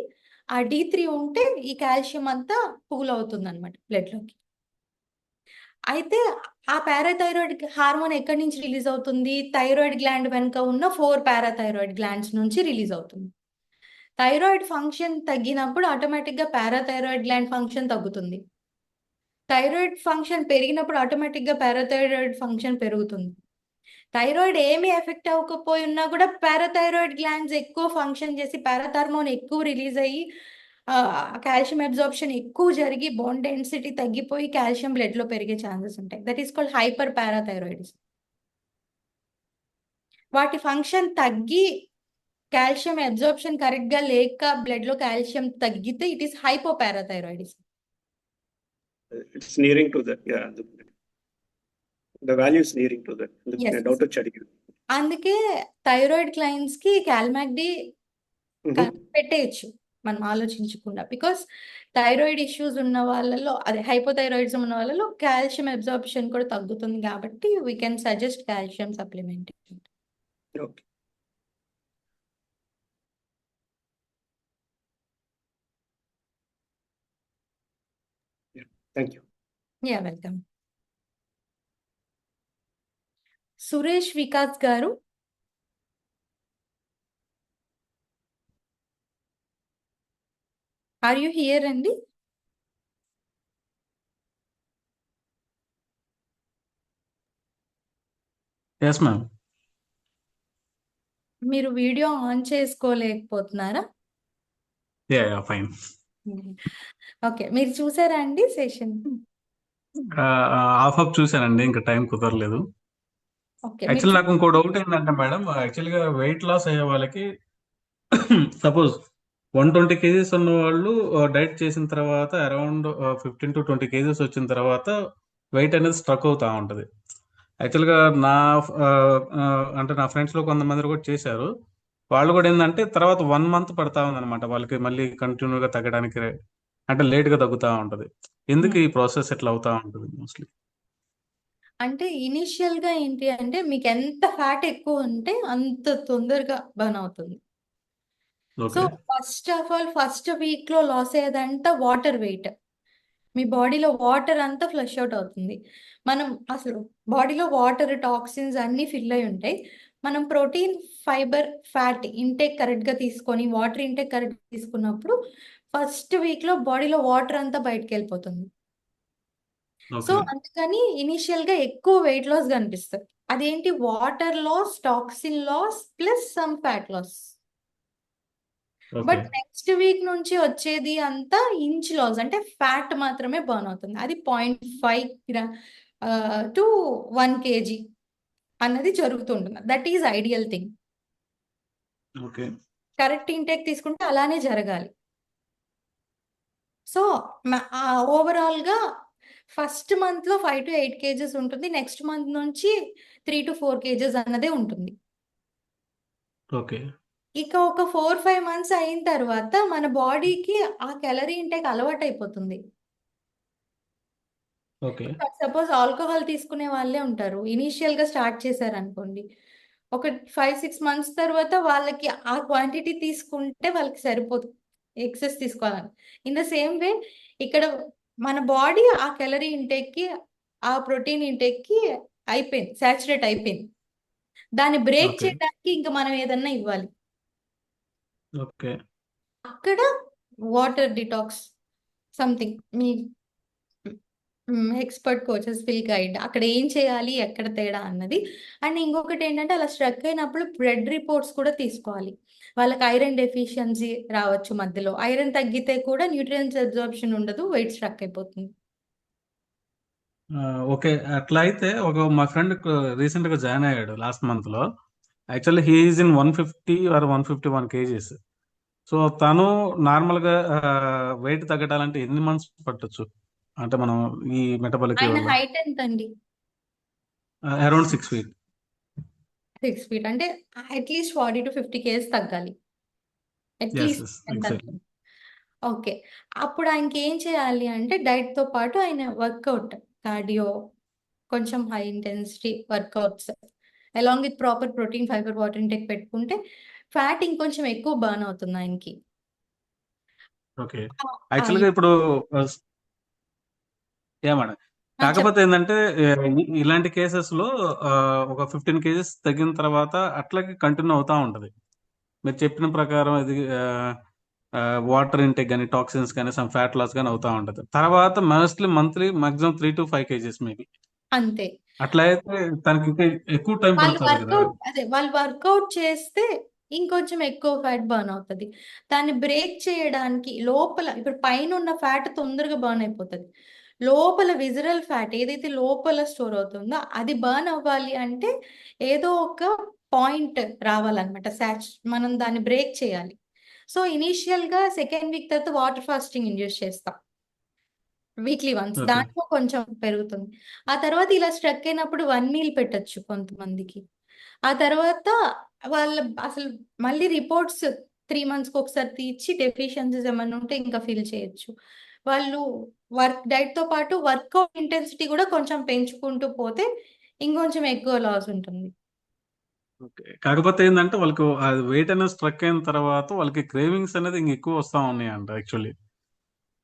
ఆ D3 ఉంటే ఈ కాల్షియం అంతా పూల్ అవుతుంది అనమాట బ్లడ్లోకి. అయితే ఆ పారాథైరాయిడ్ హార్మోన్ ఎక్కడి నుంచి రిలీజ్ అవుతుంది? థైరాయిడ్ గ్లాండ్ వెనుక ఉన్న 4 పారాథైరాయిడ్ గ్లాండ్స్ నుంచి రిలీజ్ అవుతుంది. థైరాయిడ్ ఫంక్షన్ తగ్గినప్పుడు ఆటోమేటిక్గా పారాథైరాయిడ్ గ్లాండ్ ఫంక్షన్ తగ్గుతుంది. థైరాయిడ్ ఫంక్షన్ పెరిగినప్పుడు ఆటోమేటిక్గా పారాథైరాయిడ్ ఫంక్షన్ పెరుగుతుంది. థైరాయిడ్ ఏమి ఎఫెక్ట్ అవ్వకపోయినా కూడా పారాథైరాయిడ్ గ్లాండ్స్ ఎక్కువ ఫంక్షన్ చేసి పారాథార్మోన్ ఎక్కువ రిలీజ్ అయ్యి కాల్షియం అబ్జార్ప్షన్ ఎక్కువ జరిగి బోన్ డెన్సిటీ తగ్గిపోయి కాల్షియం బ్లడ్లో పెరిగే ఛాన్సెస్ ఉంటాయి. That is called hyper parathyroidism. వాటి ఫంక్షన్ తగ్గి కాల్షియం అబ్జార్ప్షన్ కరెక్ట్గా లేక బ్లడ్లో కాల్షియం తగ్గితే it is hypoparathyroidism. It's nearing to that, yeah the value is nearing to that. Doubt వచ్చి అడిగాను. అందుకే థైరాయిడ్ క్లయింట్స్ కి కాల్మాక్డి పెట్టేయచ్చు మనం ఆలోచించకుండా. బికాస్ థైరాయిడ్ ఇష్యూస్ ఉన్న వాళ్ళలో అదే హైపోథైరాయిడిజం ఉన్న వాళ్ళలో కాల్షియం అబ్జార్ప్షన్ కూడా తగ్గుతుంది కాబట్టి we can suggest calcium supplementation. Okay, thank you. Yeah welcome. Suresh Vikas garu, are you here అండి? Yes ma'am. మీరు వీడియో ఆన్ చేసుకోలేకపోతున్నారా? Yeah fine. ఓకే, మీరు చూసారా అండి సెషన్? హాఫ్ ఆఫ్ చూశానండి, ఇంకా టైం కుదరలేదు. ఓకే, మీరు యాక్చువల్లీ నాకు ఇంకో డౌట్ ఏంటంటే మేడం, యాక్చువల్గా వెయిట్ లాస్ అయ్యే వాళ్ళకి సపోజ్ 120 కేజీస్ ఉన్న వాళ్ళు డైట్ చేసిన తర్వాత అరౌండ్ 15 to 20 కేజీస్ వచ్చిన తర్వాత వెయిట్ అనేది స్ట్రక్ అవుతా ఉంటుంది. యాక్చువల్గా నా ఆ, ఆ, అంటే నా ఫ్రెండ్స్లో కొంతమంది కూడా చేశారు. వాళ్ళు కూడా ఏంటంటే తర్వాత 1 month పడతా ఉందన్నమాట వాళ్ళకి మళ్ళీ కంటిన్యూగా తగ్గడానికి, అంటే లేట్గా తగ్గుతూ ఉంటుంది. ఎందుకు ఈ ప్రాసెస్ ఎట్లా అవుతా ఉంటుంది మోస్ట్లీ? అంటే ఇనిషియల్ గా ఏంటి అంటే మీకు ఎంత ఫ్యాట్ ఎక్కువ ఉంటే అంత తొందరగా బర్న్ అవుతుంది. So okay. First of all first week లో లాస్ అయ్యేదంతా వాటర్ వెయిట్. మీ బాడీలో వాటర్ అంతా ఫ్లష్ అవుట్ అవుతుంది. మనం అసలు బాడీలో వాటర్ టాక్సిన్స్ అన్నీ ఫిల్ అయి ఉంటాయి. మనం protein, fibre, fat intake correct గా తీసుకొని వాటర్ ఇంటేక్ కరెక్ట్ తీసుకున్నప్పుడు ఫస్ట్ వీక్ లో బాడీలో వాటర్ అంతా బయటకు వెళ్ళిపోతుంది. So okay. అందుకని ఇనిషియల్ గా ఎక్కువ వెయిట్ లాస్ కనిపిస్తుంది. అదేంటి, water loss, toxin loss plus some fat loss. Okay. But next week నుంచి వచ్చేది అంతా ఇంచ్ లాస్, అంటే ఫ్యాట్ మాత్రమే బర్న్ అవుతుంది. అది 0.5 టు 1 kg అన్నది జరుగుతుంటుంది. That is ideal thing. Okay. Correct intake తీసుకుంటే అలానే జరగాలి. సో ఓవరాల్ గా ఫస్ట్ మంత్ లో 5 to 8 kgs ఉంటుంది. నెక్స్ట్ మంత్ నుంచి 3 to 4 kgs అన్నదే ఉంటుంది. ఓకే. ఇక ఒక 4-5 months అయిన తర్వాత మన బాడీకి ఆ క్యాలరీ ఇంటేక్ అలవాటు అయిపోతుంది. ఓకే. సపోజ్ ఆల్కహాల్ తీసుకునే వాళ్ళే ఉంటారు, ఇనీషియల్ గా స్టార్ట్ చేశారు అనుకోండి, ఒక 5-6 months తర్వాత వాళ్ళకి ఆ క్వాంటిటీ తీసుకుంటే వాళ్ళకి సరిపోతుంది, ఎక్సెస్ తీసుకోవాలని. ఇన్ ద సేమ్ వే ఇక్కడ మన బాడీ ఆ క్యాలరీ ఇంటేక్ కి, ఆ ప్రోటీన్ ఇంటేక్ కి అయిపోయింది, సాచురేట్ అయిపోయింది. దాన్ని బ్రేక్ ఓకే. చేయడానికి ఇంకా మనం ఏదన్నా ఇవ్వాలి. ఓకే. అక్కడ water detox something me expert coaches will guide అక్కడ ఏం చేయాలి, ఎక్కడ తేడా అన్నది. అండ్ ఇంకొకటి ఏంటంటే అలా స్ట్రక్ అయినప్పుడు బ్లడ్ రిపోర్ట్స్ కూడా తీసుకోవాలి. వాళ్ళకి ఐరన్ డెఫిషియన్సీ రావచ్చు, మధ్యలో ఐరన్ తగ్గితే కూడా న్యూట్రియన్స్ అబ్జార్ప్షన్ ఉండదు, వెయిట్ స్ట్రక్ అయిపోతుంది. ఓకే. అట్లా అయితే మా ఫ్రెండ్ రీసెంట్ గా జాయిన్ అయ్యాడు లాస్ట్ మంత్ లో. Actually he's in 150 or 151 kgs. So తను నార్మల్ గా వెయిట్ తగ్గటాలంటే ఎన్ని మంత్స్ పట్టొచ్చు, అంటే మనం ఈ మెటబాలిక్ ఆయన వల్ల? హైట్ ఎంత అండి? Around 6 feet. 6 feet అంటే అట్లీస్ట్ 40 to 50 kgs తగ్గాలి ఎస్ అట్లీస్ట్. ఎస్ ఎంత ఎగ్జాక్ట్లీ. అనుకుంటున్నాను? ఓకే, అప్పుడు ఆయనకి ఏం చేయాలి అంటే డైట్ తో పాటు ఆయన వర్కౌట్, కార్డియో, కొంచెం high intensity workouts along with proper protein, fibre, water intake పెట్టుకుంటే ఫ్యాట్ ఇంకొంచెం ఎక్కువ బర్న్ అవుతుంది ఆయనకి. ఓకే. ఆ- యాక్చువల్గా ఇప్పుడు మేడం, కాకపోతే ఏంటంటే ఇలాంటి కేసెస్ లో ఒక 15 kgs తగ్గిన తర్వాత అట్లాగే కంటిన్యూ అవుతా ఉంటది. మీరు చెప్పిన ప్రకారం ఇది వాటర్ ఇంటేక్ కానీ, టాక్సిన్స్ కానీ, సమ్ ఫ్యాట్ లాస్ కానీ అవుతా ఉంటది. తర్వాత monthly maximum 3 to 5 kgs maybe. అంతే. అట్లా అయితే తనకి ఇంకా ఎక్కువ టైం వాళ్ళు పడుతుంది కదా. వర్కౌట్ చేస్తే ఇంకొంచెం ఎక్కువ ఫ్యాట్ బర్న్ అవుతుంది. దాన్ని బ్రేక్ చేయడానికి లోపల, ఇప్పుడు పైన ఉన్న ఫ్యాట్ తొందరగా బర్న్ అయిపోతుంది, లోపల విజరల్ ఫ్యాట్ ఏదైతే లోపల స్టోర్ అవుతుందో అది బర్న్ అవ్వాలి అంటే ఏదో ఒక పాయింట్ రావాలన్నమాట, మనం దాన్ని బ్రేక్ చేయాలి. సో ఇనీషియల్ గా సెకండ్ వీక్ తర్వాత వాటర్ ఫాస్టింగ్ ఇండ్యూస్ చేస్తాం వీక్లీ వన్స్, ఓకే. దాంట్లో కొంచెం పెరుగుతుంది. ఆ తర్వాత ఇలా స్ట్రక్ అయినప్పుడు 1 meal పెట్టచ్చు కొంతమందికి. ఆ తర్వాత వాళ్ళ అసలు మళ్ళీ రిపోర్ట్స్ 3 months ఒకసారి తీర్చి డెఫిషియన్సీస్ ఏమైనా ఉంటే ఇంకా ఫిల్ చేయొచ్చు. వాళ్ళు డైట్ తో పాటు వర్కౌట్ ఇంటెన్సిటీ కూడా కొంచెం పెంచుకుంటూ పోతే ఇంకొంచెం ఎక్కువ లాస్ ఉంటుంది. ఓకే. కాకపోతే ఏంటంటే వాళ్ళకి వెయిట్ అనేది స్ట్రక్ అయిన తర్వాత వాళ్ళకి క్రేవింగ్స్ అనేది ఇంక ఎక్కువ వస్తా ఉన్నాయంట. యాక్చువల్లీ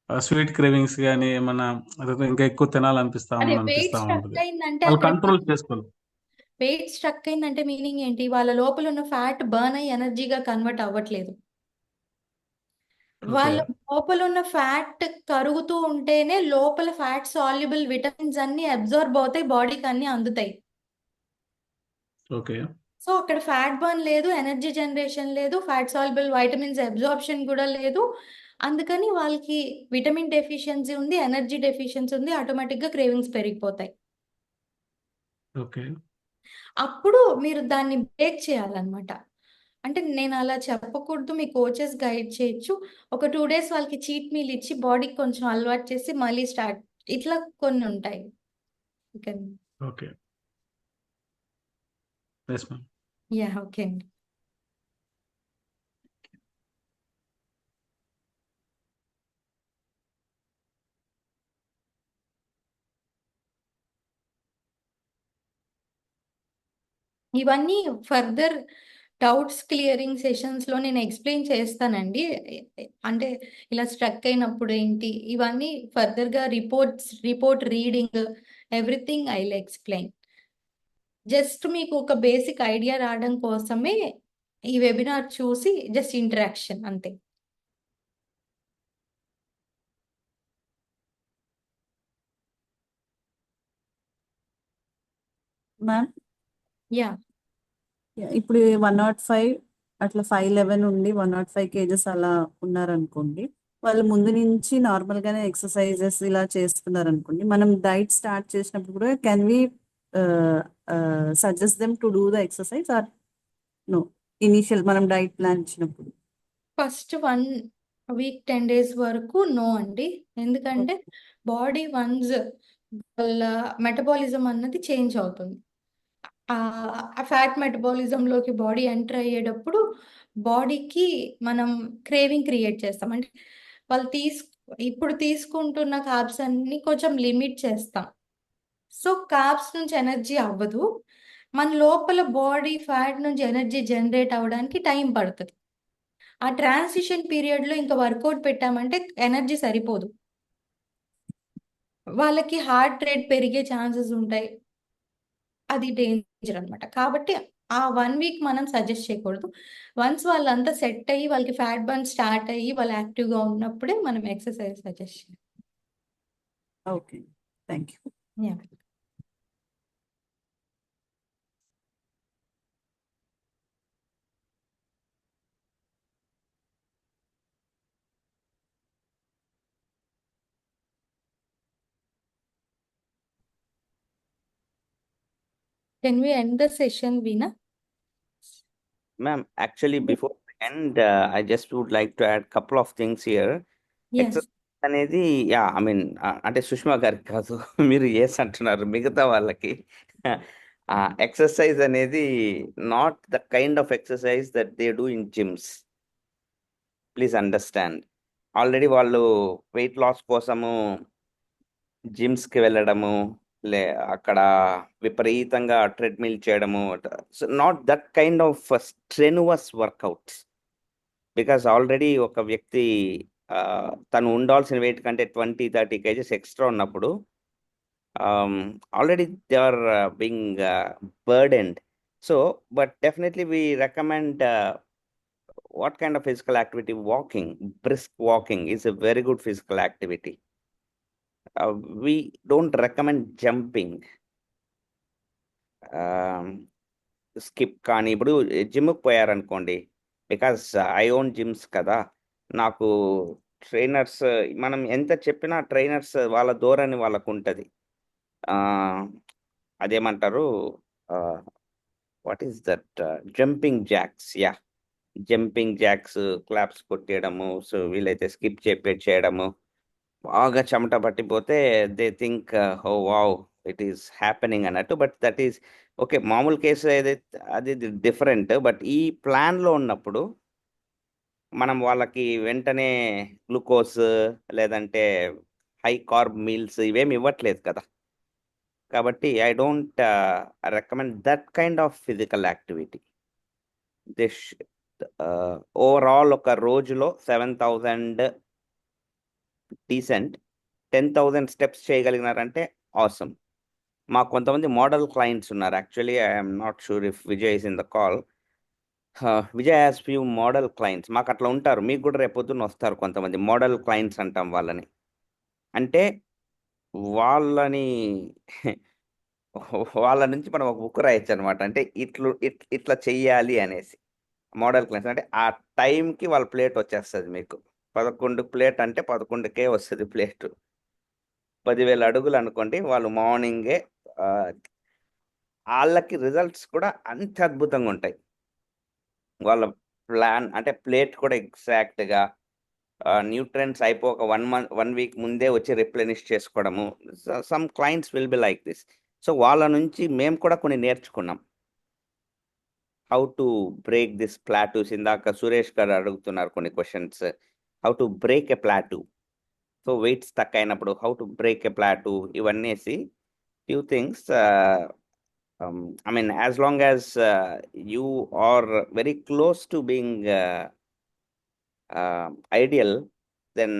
స్వీట్ క్రేవింగ్స్ కానీ ఏమన్నా ఇంకా ఎక్కువ తినాలనిపిస్తా అదే అనిపిస్తా వెయిట్ స్ట్రక్ ఉంటుంది. అయిందంటే వాళ్ళు అక్కడ కంట్రోల్ చేసుకోవాలి. వెయిట్ స్ట్రక్ అయిందంటే మీనింగ్ ఏంటి, వాళ్ళ లోపల ఉన్న ఫ్యాట్ బర్న్ అయ్యి ఎనర్జీగా కన్వర్ట్ అవ్వట్లేదు. ఓకే. వాళ్ళ లోపల ఉన్న ఫ్యాట్ కరుగుతూ ఉంటేనే లోపల ఫ్యాట్ సాల్యుబుల్ విటమిన్స్ అన్ని అబ్జార్బ్ అవుతాయి, బాడీకి అన్ని అందుతాయి. ఓకే. సో అక్కడ ఫ్యాట్ బర్న్ లేదు, ఎనర్జీ జనరేషన్ లేదు, ఫ్యాట్ సాల్యుబుల్ వైటమిన్స్ అబ్జార్ప్షన్ కూడా లేదు. అందుకని వాళ్ళకి విటమిన్ డెఫిషియన్సీ ఉంది, ఎనర్జీ డెఫిషియన్సీ ఉంది, ఆటోమేటిక్గా క్రేవింగ్స్ పెరిగిపోతాయి. ఓకే. అప్పుడు మీరు దాన్ని బ్రేక్ చేయాలన్నమాట. అంటే నేను అలా చెప్పకూడదు, మీ కోచెస్ గైడ్ చేయొచ్చు. ఒక 2 డేస్ వాళ్ళకి చీట్ మీల్ ఇచ్చి బాడీకి కొంచెం అలవాటు చేసి మళ్ళీ స్టార్ట్, ఇట్లా కొన్ని ఉంటాయి. Okay okay. Yes ma'am. Yeah okay అండి. ఇవన్నీ ఫర్దర్ డౌట్స్ క్లియరింగ్ సెషన్స్లో నేను ఎక్స్ప్లెయిన్ చేస్తానండి. అంటే ఇలా స్ట్రక్ అయినప్పుడు ఏంటి, ఇవన్నీ ఫర్దర్గా report reading everything I will explain. Just మీకు ఒక బేసిక్ ఐడియా రావడం కోసమే ఈ వెబినార్ చూసి జస్ట్ ఇంటరాక్షన్ అంతే. మ్యామ్ యా ఇప్పుడు 105 అట్లా 511 ఉండి 105 కేజెస్ అలా ఉన్నారనుకోండి, వాళ్ళు ముందు నుంచి నార్మల్ గానే ఎక్సర్సైజెస్ ఇలా చేస్తున్నారు అనుకోండి, మనం డైట్ స్టార్ట్ చేసినప్పుడు కూడా can we suggest them to do the exercise or no? Initial మనం డైట్ ప్లాన్ ఇచ్చినప్పుడు ఫస్ట్ 1 వీక్ 10 days వరకు నో అండి. ఎందుకంటే బాడీ వన్స్ వాళ్ళ మెటబాలిజం అన్నది చేంజ్ అవుతుంది. ఆ ఫ్యాట్ మెటబాలిజంలోకి బాడీ ఎంటర్ అయ్యేటప్పుడు బాడీకి మనం క్రేవింగ్ క్రియేట్ చేస్తాం. అంటే వాళ్ళు ఇప్పుడు తీసుకుంటున్న కార్బ్స్ అన్ని కొంచెం లిమిట్ చేస్తాం. సో కార్బ్స్ నుంచి ఎనర్జీ అవ్వదు, మన లోపల బాడీ ఫ్యాట్ నుంచి ఎనర్జీ జనరేట్ అవ్వడానికి టైం పడుతుంది. ఆ ట్రాన్సిషన్ పీరియడ్లో ఇంకా వర్కౌట్ పెట్టామంటే ఎనర్జీ సరిపోదు, వాళ్ళకి హార్ట్ రేట్ పెరిగే ఛాన్సెస్ ఉంటాయి. అది డేంజర్ అనమాట. కాబట్టి ఆ 1 వీక్ మనం సజెస్ట్ చేయకూడదు. వన్స్ వాళ్ళంతా సెట్ అయ్యి వాళ్ళకి ఫ్యాట్ బర్న్ స్టార్ట్ అయ్యి వాళ్ళు యాక్టివ్గా ఉన్నప్పుడే మనం ఎక్సర్సైజ్ సజెస్ట్ చేయాలి. Okay, thank you. Yeah can we end the session, Veena? Ma'am, actually, before we end, I just would like to add couple of things here. Yes. Exercise అనేది అంటే సుష్మా గారికి కాదు, మీరు ఎస్ అంటున్నారు మిగతా వాళ్ళకి. ఎక్సర్సైజ్ అనేది not the kind of exercise that they do in gyms. Please understand. Already వాళ్ళు వెయిట్ లాస్ కోసము జిమ్స్కి వెళ్ళడము, అక్కడ విపరీతంగా ట్రెడ్మిల్ చేయడము, not that kind of strenuous workouts. Because already ఒక వ్యక్తి తను ఉండాల్సిన వెయిట్ కంటే 20-30 kgs ఎక్స్ట్రా ఉన్నప్పుడు already they are being burdened. So but definitely we recommend what kind of physical activity? Walking. Brisk walking is a very good physical activity. We don't recommend jumping. Skip కానీ ఇప్పుడు జిమ్కి పోయారనుకోండి, because I own gyms కదా, నాకు trainers మనం ఎంత చెప్పినా trainers వాళ్ళ ధోరణి వాళ్ళకు ఉంటుంది. అదేమంటారు, what is that, jumping jacks. Yeah, jumping jacks, claps కొట్టేయడము. సో వీలైతే స్కిప్ చేయడము, బాగా చెమట పట్టిపోతే they think oh wow it is happening అన్నట్టు. బట్ దట్ ఈస్ ఓకే, మామూలు కేసు ఏదైతే అది డిఫరెంట్. బట్ ఈ ప్లాన్లో ఉన్నప్పుడు మనం వాళ్ళకి వెంటనే గ్లూకోజ్ లేదంటే హై కార్బ్ మీల్స్ ఇవేమి ఇవ్వట్లేదు కదా. కాబట్టి I don't recommend that kind of physical activity. This overall ఒక రోజులో 7,000 డీసెంట్, 10,000 స్టెప్స్ చేయగలిగినారంటే ఆసమ్. మాకు కొంతమంది మోడల్ క్లయింట్స్ ఉన్నారు. Actually I'm not sure if Vijay is in the call. Vijay has few model clients. మాకు అట్లా ఉంటారు, మీకు కూడా రేపొద్దున వస్తారు కొంతమంది మోడల్ క్లయింట్స్ అంటాం వాళ్ళని. అంటే వాళ్ళని వాళ్ళ నుంచి మనం ఒక బుక్ రాయొచ్చు అనమాట. అంటే ఇట్లా చెయ్యాలి అనేసి మోడల్ క్లాస్. అంటే ఆ టైంకి వాళ్ళ ప్లేట్ వచ్చేస్తుంది మీకు. 11 ప్లేట్ అంటే 11కే వస్తుంది ప్లేట్. 10,000 అడుగులు అనుకోండి. వాళ్ళు మార్నింగే వాళ్ళకి రిజల్ట్స్ కూడా అంత అద్భుతంగా ఉంటాయి. వాళ్ళ ప్లాన్ అంటే ప్లేట్ కూడా ఎగ్జాక్ట్గా న్యూట్రియన్స్ అయిపోక 1 వీక్ ముందే వచ్చి రిప్లెనిష్ చేసుకోవడము. Some clients will be like this. So వాళ్ళ నుంచి మేము కూడా కొన్ని నేర్చుకున్నాం. How to break this plateaus. ఇందాక సురేష్ గారు అడుగుతున్నారు కొన్ని questions. How to break a plateau. So weight stuck అయినప్పుడు how to break a plateau ఇవన్నీ few things. I mean, as long as you are very close to being ideal, then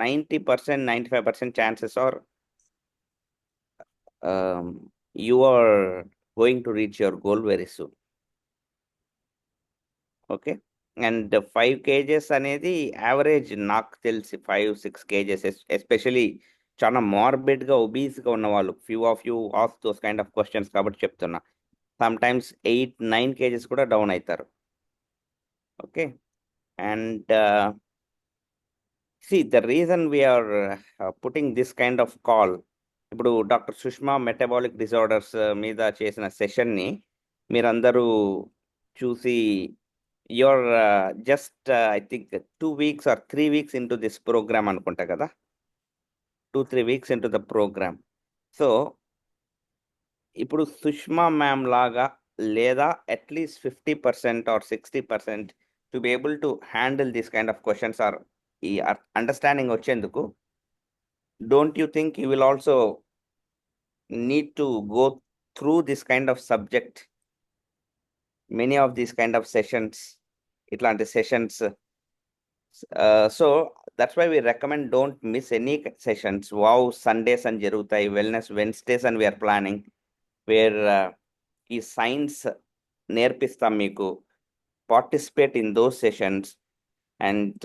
90%, 95% chances are you are going to reach your goal very soon. Okay. And 5 kgs అనేది average నాకు తెలిసి 5-6 kgs, especially చాలా మార్బిడ్గా ఒబీస్గా ఉన్న వాళ్ళు, few of those kind of questions కాబట్టి చెప్తున్నా. Sometimes 8-9 kgs కూడా డౌన్ అవుతారు. Okay. And the reason we're putting this kind of call, ఇప్పుడు డాక్టర్ సుష్మా మెటబాలిక్ డిజార్డర్స్ మీద చేసిన సెషన్ని మీరందరూ చూసి you're just I think 2 weeks or 3 weeks into this program అనుకుంటా కదా, 2-3 weeks into the program. So ఇప్పుడు సుష్మా మ్యామ్ లాగా లేదా at least 50% or 60% to be able to handle this kind of questions or ఈ అండర్స్టాండింగ్ వచ్చేందుకు, don't you think you will also need to go through this kind of subject, many of these kind of sessions, itlanti sessions. So that's why we recommend don't miss any sessions. Wow Sundays and jarutai, wellness Wednesdays and we are planning where ఈ science నేర్పిస్తాం మీకు. Participate in those sessions and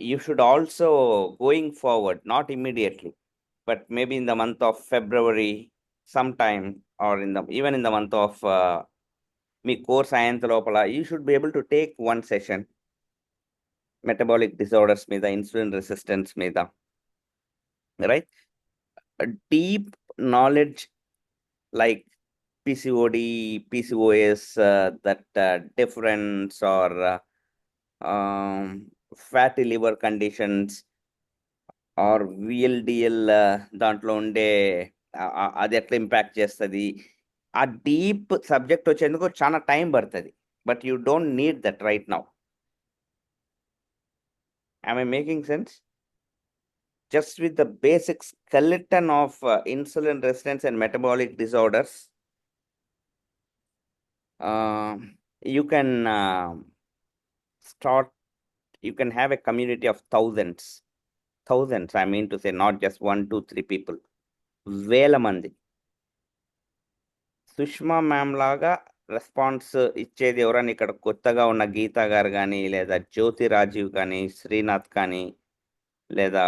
you should also going forward, not immediately, but maybe in the month of February sometime, or even in the month of me course అయ్యేంత లోపల you should be able to take one session metabolic disorders మీద, insulin resistance మీద, right? Deep knowledge like PCOD, PCOS, that difference or fatty liver conditions or VLDL దాంట్లో ఉండే అది ఎట్లా impact చేస్తుంది, ఆ డీప్ సబ్జెక్ట్ వచ్చేందుకు చాలా టైం పడుతుంది. But you don't need that right now. Am I making sense? Just with the basic skeleton of insulin resistance and metabolic disorders, you can start, you can have a community of thousands, I mean to say, not just 1, 2, 3 people, వేల మంది. Sushma ma'am లాగా response ఇచ్చేది ఎవరైనా ఇక్కడ కొత్తగా ఉన్న గీతా గారు కానీ, లేదా జ్యోతి రాజీవ్ కానీ, శ్రీనాథ్ కానీ, లేదా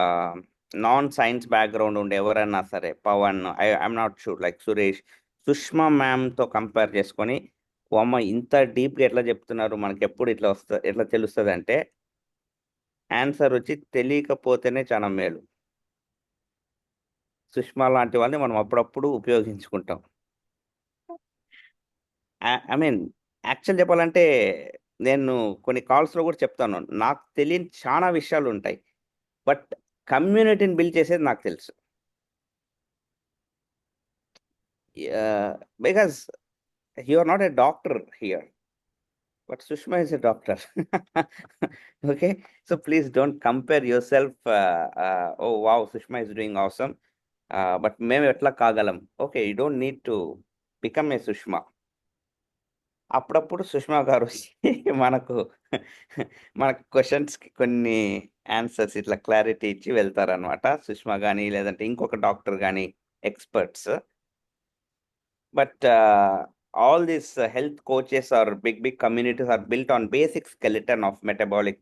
నాన్ సైన్స్ బ్యాక్గ్రౌండ్ ఉండే ఎవరైనా సరే, Pavan, I'm not sure, like Suresh, Sushma మ్యామ్తో కంపేర్ చేసుకొని అమ్మ ఇంత డీప్గా ఎట్లా చెప్తున్నారు, మనకి ఎప్పుడు ఎట్లా తెలుస్తుంది అంటే, ఆన్సర్ వచ్చి తెలియకపోతేనే చాలా మేలు. సుష్మా లాంటి వాళ్ళని మనం అప్పుడప్పుడు ఉపయోగించుకుంటాం. ఐ మీన్ యాక్చువల్ చెప్పాలంటే నేను కొన్ని కాల్స్లో కూడా చెప్తాను, నాకు తెలియని చాలా విషయాలు ఉంటాయి, బట్ కమ్యూనిటీని బిల్డ్ చేసేది నాకు తెలుసు. Because you are not a doctor here, but Sushma is a doctor. Okay, so please don't compare yourself. Oh wow, Sushma is doing awesome, but మేము ఎట్లా కాగలం? Okay, you don't need to become a Sushma. అప్పుడప్పుడు సుష్మా గారు మనకు క్వశ్చన్స్కి కొన్ని answers ఇట్లా clarity ఇచ్చి వెళ్తారనమాట, సుష్మా కానీ లేదంటే ఇంకొక డాక్టర్ కానీ, experts. But all these health coaches or big communities are built on basic skeleton of metabolic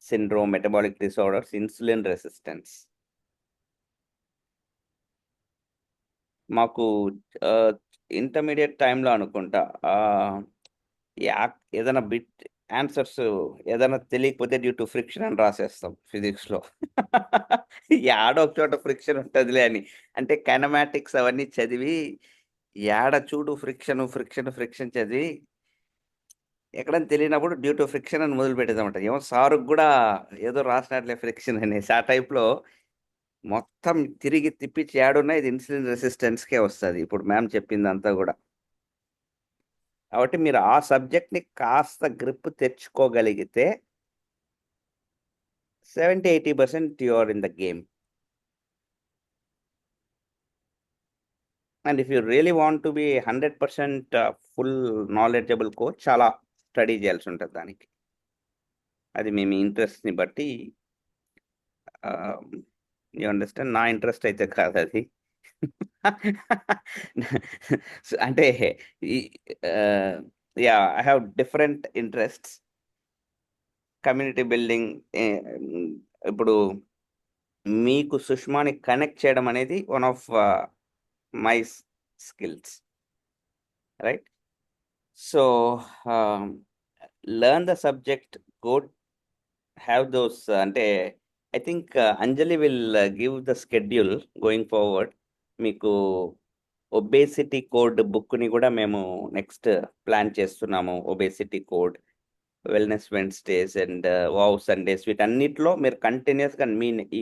syndrome, metabolic disorders, insulin resistance. మాకు ఇంటర్మీడియట్ టైంలో అనుకుంటా ఏదైనా బిట్ ఆన్సర్స్ ఏదైనా తెలియకపోతే డ్యూ టు ఫ్రిక్షన్ అని రాసేస్తాం ఫిజిక్స్లో. యాడో ఒక చోట ఫ్రిక్షన్ ఉంటుందిలే అని. అంటే కైనమాటిక్స్ అవన్నీ చదివి యాడ చూడు ఫ్రిక్షన్ చదివి ఎక్కడని తెలియనప్పుడు డ్యూ టు ఫ్రిక్షన్ అని మొదలు పెట్టేదన్నమాట. ఏమో సారుకు కూడా ఏదో రాసినట్లే ఫ్రిక్షన్ అనేసి ఆ టైప్లో మొత్తం తిరిగి తిప్పించి యాడున్నా ఇది ఇన్సులిన్ రెసిస్టెన్స్కే వస్తుంది ఇప్పుడు మ్యామ్ చెప్పిందంతా కూడా. కాబట్టి మీరు ఆ సబ్జెక్ట్ని కాస్త గ్రిప్ తెచ్చుకోగలిగితే 70-80% you are in the game. And if you really want to be 100% full knowledgeable coach చాలా స్టడీ చేయాల్సి ఉంటుంది దానికి. అది మీ ఇంట్రెస్ట్ని బట్టి యూ అండర్స్టాండ్. నా ఇంట్రెస్ట్ అయితే కాదు అది. అంటే yeah I have different interests. Community building ఇప్పుడు మీకు సుష్మాని కనెక్ట్ చేయడం అనేది one of my skills, right? So learn the subject, go have those. అంటే I think Anjali will give the schedule going forward. మీకు ఒబేసిటీ కోడ్ బుక్ని కూడా మేము నెక్స్ట్ ప్లాన్ చేస్తున్నాము. Obesity code, wellness Wednesdays and wow Sundays, వీటన్నిటిలో మీరు కంటిన్యూస్గా మీ ఈ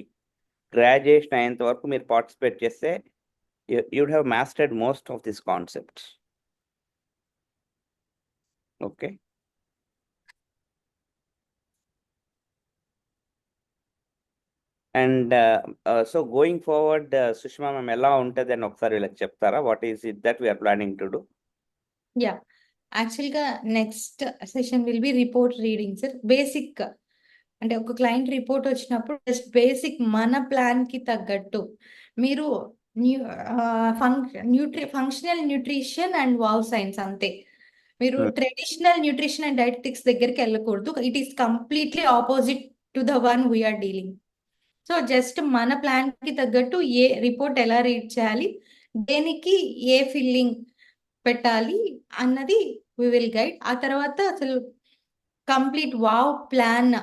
గ్రాడ్యుయేషన్ అయ్యేంత వరకు మీరు పార్టిసిపేట్ చేస్తే you'd have mastered most of this concepts. Okay, and so going forward Sushma ma'am ఎలా ఉంటుంది అని ఒకసారి వీళ్ళకి చెప్తారా? What is it that we're planning to do? Yeah, యాక్చువల్గా next session will be report reading sir. Basic అంటే ఒక క్లయింట్ రిపోర్ట్ వచ్చినప్పుడు జస్ట్ బేసిక్ మన ప్లాన్కి తగ్గట్టు మీరు functional nutrition and wow science అంతే. మీరు ట్రెడిషనల్ న్యూట్రిషన్ అండ్ డైటెటిక్స్ దగ్గరికి వెళ్ళకూడదు. It is completely opposite to the one we're dealing. So just మన ప్లాన్కి తగ్గట్టు ఏ రిపోర్ట్ ఎలా రీడ్ చేయాలి, దేనికి ఏ ఫిల్లింగ్ పెట్టాలి అన్నది వి విల్ గైడ్. ఆ తర్వాత అసలు complete wow plan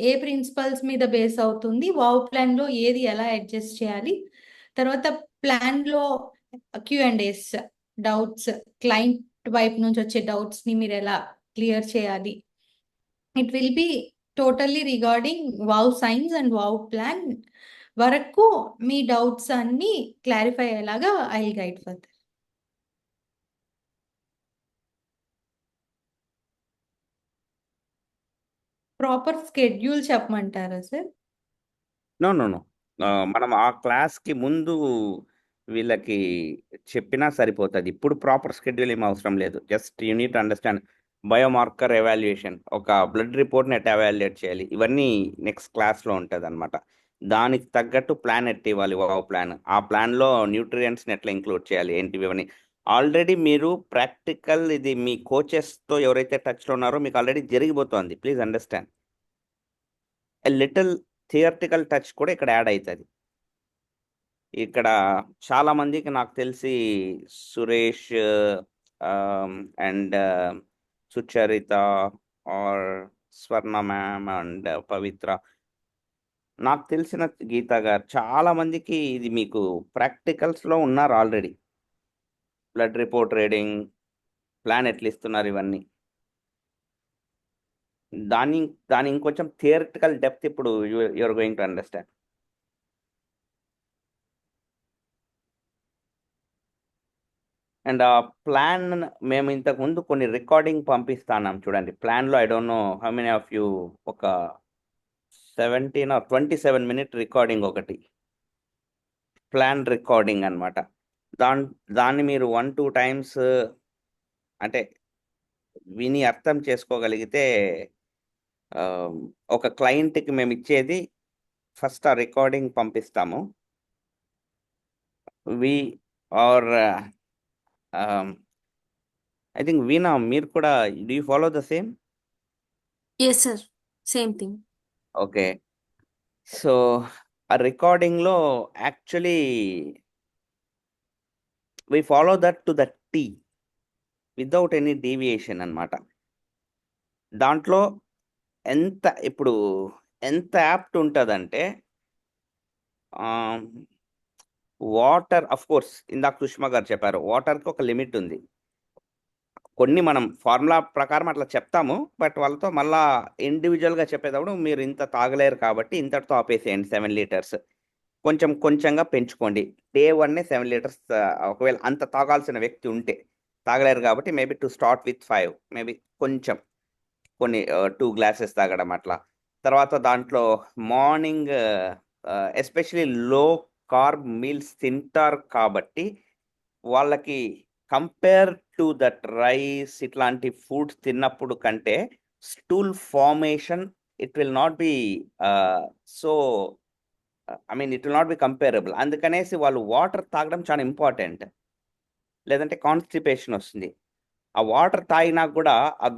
A principles మీద బేస్ అవుతుంది, వావ్ ప్లాన్లో ఏది ఎలా అడ్జస్ట్ చేయాలి, తర్వాత ప్లాన్లో Q&As, డౌట్స్, క్లయింట్ వైపు నుంచి వచ్చే డౌట్స్ని మీరు ఎలా క్లియర్ చేయాలి. It will B totally regarding wow science and wow plan వరకు మీ డౌట్స్ అన్ని క్లారిఫై అయ్యేలాగా I will guide further. Proper schedule చెప్పమంటారా సార్? నో నో నో, మనం ఆ క్లాస్కి ముందు వీళ్ళకి చెప్పినా సరిపోతుంది. ఇప్పుడు ప్రాపర్ షెడ్యూల్ ఏం అవసరం లేదు. Just you need understand biomarker evaluation, ఒక బ్లడ్ రిపోర్ట్ని ఎట్లా ఎవాల్యుయేట్ చేయాలి, ఇవన్నీ నెక్స్ట్ క్లాస్లో ఉంటుంది అనమాట. దానికి తగ్గట్టు ప్లాన్ ఎట్ ఇవ్వాలి, వావ్ ప్లాన్. ఆ ప్లాన్లో న్యూట్రియంట్స్ని ఎట్లా ఇంక్లూడ్ చేయాలి, ఏంటివి ఇవన్నీ. ఆల్రెడీ మీరు ప్రాక్టికల్ ఇది మీ కోచెస్తో ఎవరైతే టచ్లో ఉన్నారో మీకు ఆల్రెడీ జరిగిపోతుంది. Please understand, a little theoretical touch కూడా ఇక్కడ యాడ్ అవుతుంది. ఇక్కడ చాలా మందికి నాకు తెలిసి Suresh and Sucharitha are Swarna ma'am and పవిత్ర, నాకు తెలిసిన గీత గారు, చాలా మందికి ఇది మీకు ప్రాక్టికల్స్లో ఉన్నారు already. Blood report reading, plan ఎట్లా ఇస్తున్నారు, ఇవన్నీ. దాని ఇంకొంచెం థియరిటికల్ డెప్త్ ఇప్పుడు you're going to understand. And ఆ ప్లాన్ మేము ఇంతకుముందు కొన్ని రికార్డింగ్ పంపిస్తాం చూడండి. ప్లాన్లో I don't know how many of you, ఒక 17 or 27 minute రికార్డింగ్ ఒకటి ప్లాన్ రికార్డింగ్ అనమాట. దాన్ని మీరు 1-2 times అంటే విని అర్థం చేసుకోగలిగితే, ఒక క్లయింట్కి మేము ఇచ్చేది ఫస్ట్ ఆ రికార్డింగ్ పంపిస్తాము. We are I think Veena, మీరు కూడా do you follow the same? Yes, sir. Same thing. Okay, so ఆ రికార్డింగ్లో actually we follow that to the T without any deviation అన్నమాట. దాంట్లో ఇప్పుడు ఎంత యాప్ట్ ఉంటుందంటే వాటర్, అఫ్ కోర్స్ ఇందాక సుష్మా గారు చెప్పారు, వాటర్కి ఒక లిమిట్ ఉంది. కొన్ని మనం ఫార్ములా ప్రకారం అట్లా చెప్తాము, బట్ వాళ్ళతో మళ్ళా ఇండివిజువల్గా చెప్పేటప్పుడు మీరు ఇంత తాగలేరు కాబట్టి ఇంతటితో ఆపేసేయండి 7 లీటర్స్, కొంచెం కొంచెంగా పెంచుకోండి. డే 1 7 లీటర్స్, ఒకవేళ అంత తాగాల్సిన వ్యక్తి ఉంటే. తాగలేరు కాబట్టి maybe to start with 5, maybe కొంచెం కొన్ని 2 గ్లాసెస్ తాగడం అట్లా. తర్వాత దాంట్లో మార్నింగ్ ఎస్పెషలీ లో కార్బ్ మీల్స్ తింటారు కాబట్టి వాళ్ళకి కంపేర్ టు దట్ రైస్ ఇట్లాంటి ఫుడ్స్ తిన్నప్పుడు కంటే stool formation it will not be so it will not be comparable. అందుకనేసి వాళ్ళు వాటర్ తాగడం చాలా ఇంపార్టెంట్, లేదంటే కాన్స్టిపేషన్ వస్తుంది. ఆ వాటర్ తాగినా కూడా ఆ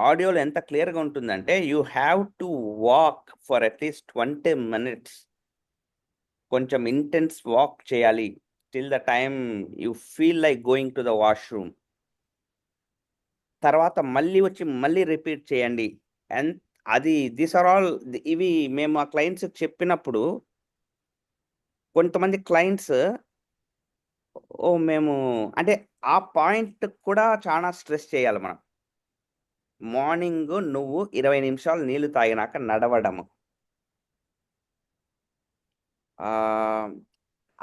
ఆడియోలో ఎంత క్లియర్గా ఉంటుందంటే you have to walk for at least 20 minutes. కొంచెం ఇంటెన్స్ వాక్ చేయాలి till the time you feel like going to the washroom. తర్వాత మళ్ళీ వచ్చి మళ్ళీ రిపీట్ చేయండి. అండ్ దీస్ ఆర్ ఆల్, ఇవి మేము ఆ క్లయింట్స్ చెప్పినప్పుడు కొంతమంది క్లయింట్స్ మేము అంటే ఆ పాయింట్ కూడా చాలా స్ట్రెస్ చేయాలి మనం. మార్నింగ్ నువ్వు 20 నిమిషాలు నీళ్లు తాగినాక నడవడము,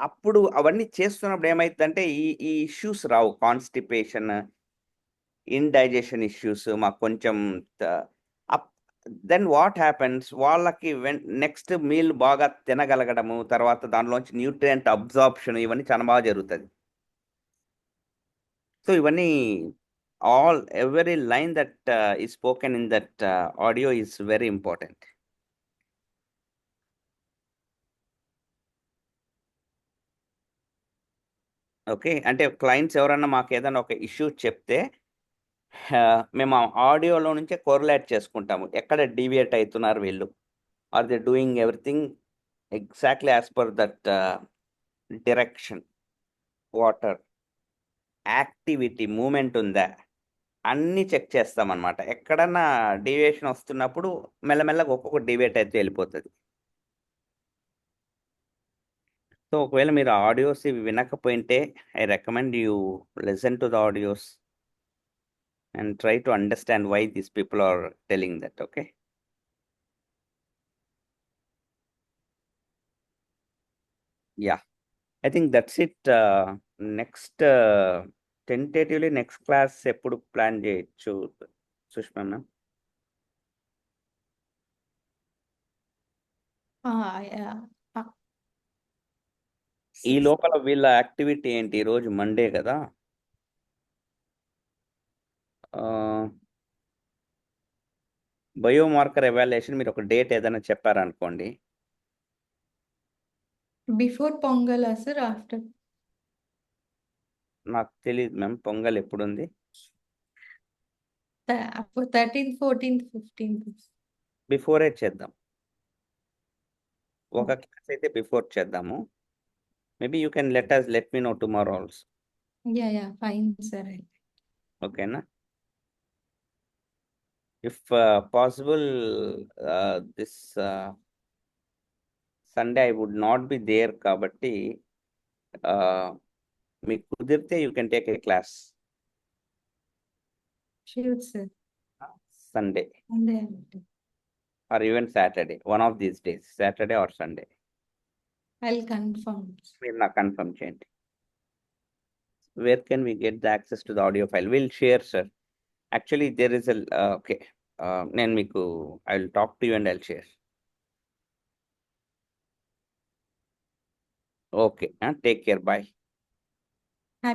అప్పుడు అవన్నీ చేస్తున్నప్పుడు ఏమైతుందంటే ఈ ఇష్యూస్ రావు. కాన్స్టిపేషన్, ఇండైజెషన్ ఇష్యూస్ మాకు కొంచెం. దెన్ వాట్ హ్యాపెన్స్, వాళ్ళకి నెక్స్ట్ మీల్ బాగా తినగలగడము, తర్వాత దానిలోంచి న్యూట్రియంట్ అబ్జార్ప్షన్, ఇవన్నీ చాలా బాగా జరుగుతుంది. సో ఇవన్నీ every line that is spoken in that audio is very important. Okay, అంటే క్లయింట్స్ ఎవరన్నా మాకు ఏదైనా ఒక ఇష్యూ చెప్తే మేము ఆ ఆడియోలో నుంచే కోరిలేట్ చేసుకుంటాము, ఎక్కడ డీవియేట్ అవుతున్నారు వీళ్ళు, are they doing everything exactly as per that direction, water, activity, movement ఉందా, అన్నీ చెక్ చేస్తామన్నమాట. ఎక్కడన్నా డీవియేషన్ వస్తున్నప్పుడు మెల్లమెల్లగా ఒక్కొక్క డీవియేట్ అయితే వెళ్ళిపోతుంది. సో ఒకవేళ మీరు ఆడియోస్ ఇవి వినకపోయింటే I recommend you listen to the audios and try to understand why these people are telling that. Okay, yeah, I think that's it. Next tentatively next class ఎప్పుడు ప్లాన్ చేయొచ్చు సుష్మా మ్యామ్? ఈ లోపల వీళ్ళ యాక్టివిటీ ఏంటి? ఈరోజు మండే కదా, బయోమార్కర్ ఎవాల్యుయేషన్ మీరు ఒక డేట్ ఏదైనా చెప్పారనుకోండి. Before pongal sir, after? నాకు తెలియదు ma'am, pongal ఎప్పుడుంది? 13th, 14th, 15th. Before చేద్దాం. ఒక క్లాస్ అయితే బిఫోర్ చేద్దాము. Maybe you can let me know tomorrow also. Yeah fine sir. ఓకేనా? If possible this Sunday I would not be there, కాబట్టి మీకు కుదిరితే you can take a class Sure, sir. Sunday Monday. or even Saturday, one of these days, Saturday or Sunday. I'll confirm. మీరు నాకు confirm చేయండి. Where can we get the access to the audio file? We'll share, sir. Actually, there is a okay. నేను మీకు I will talk to you and I'll share. Okay, take care. Bye.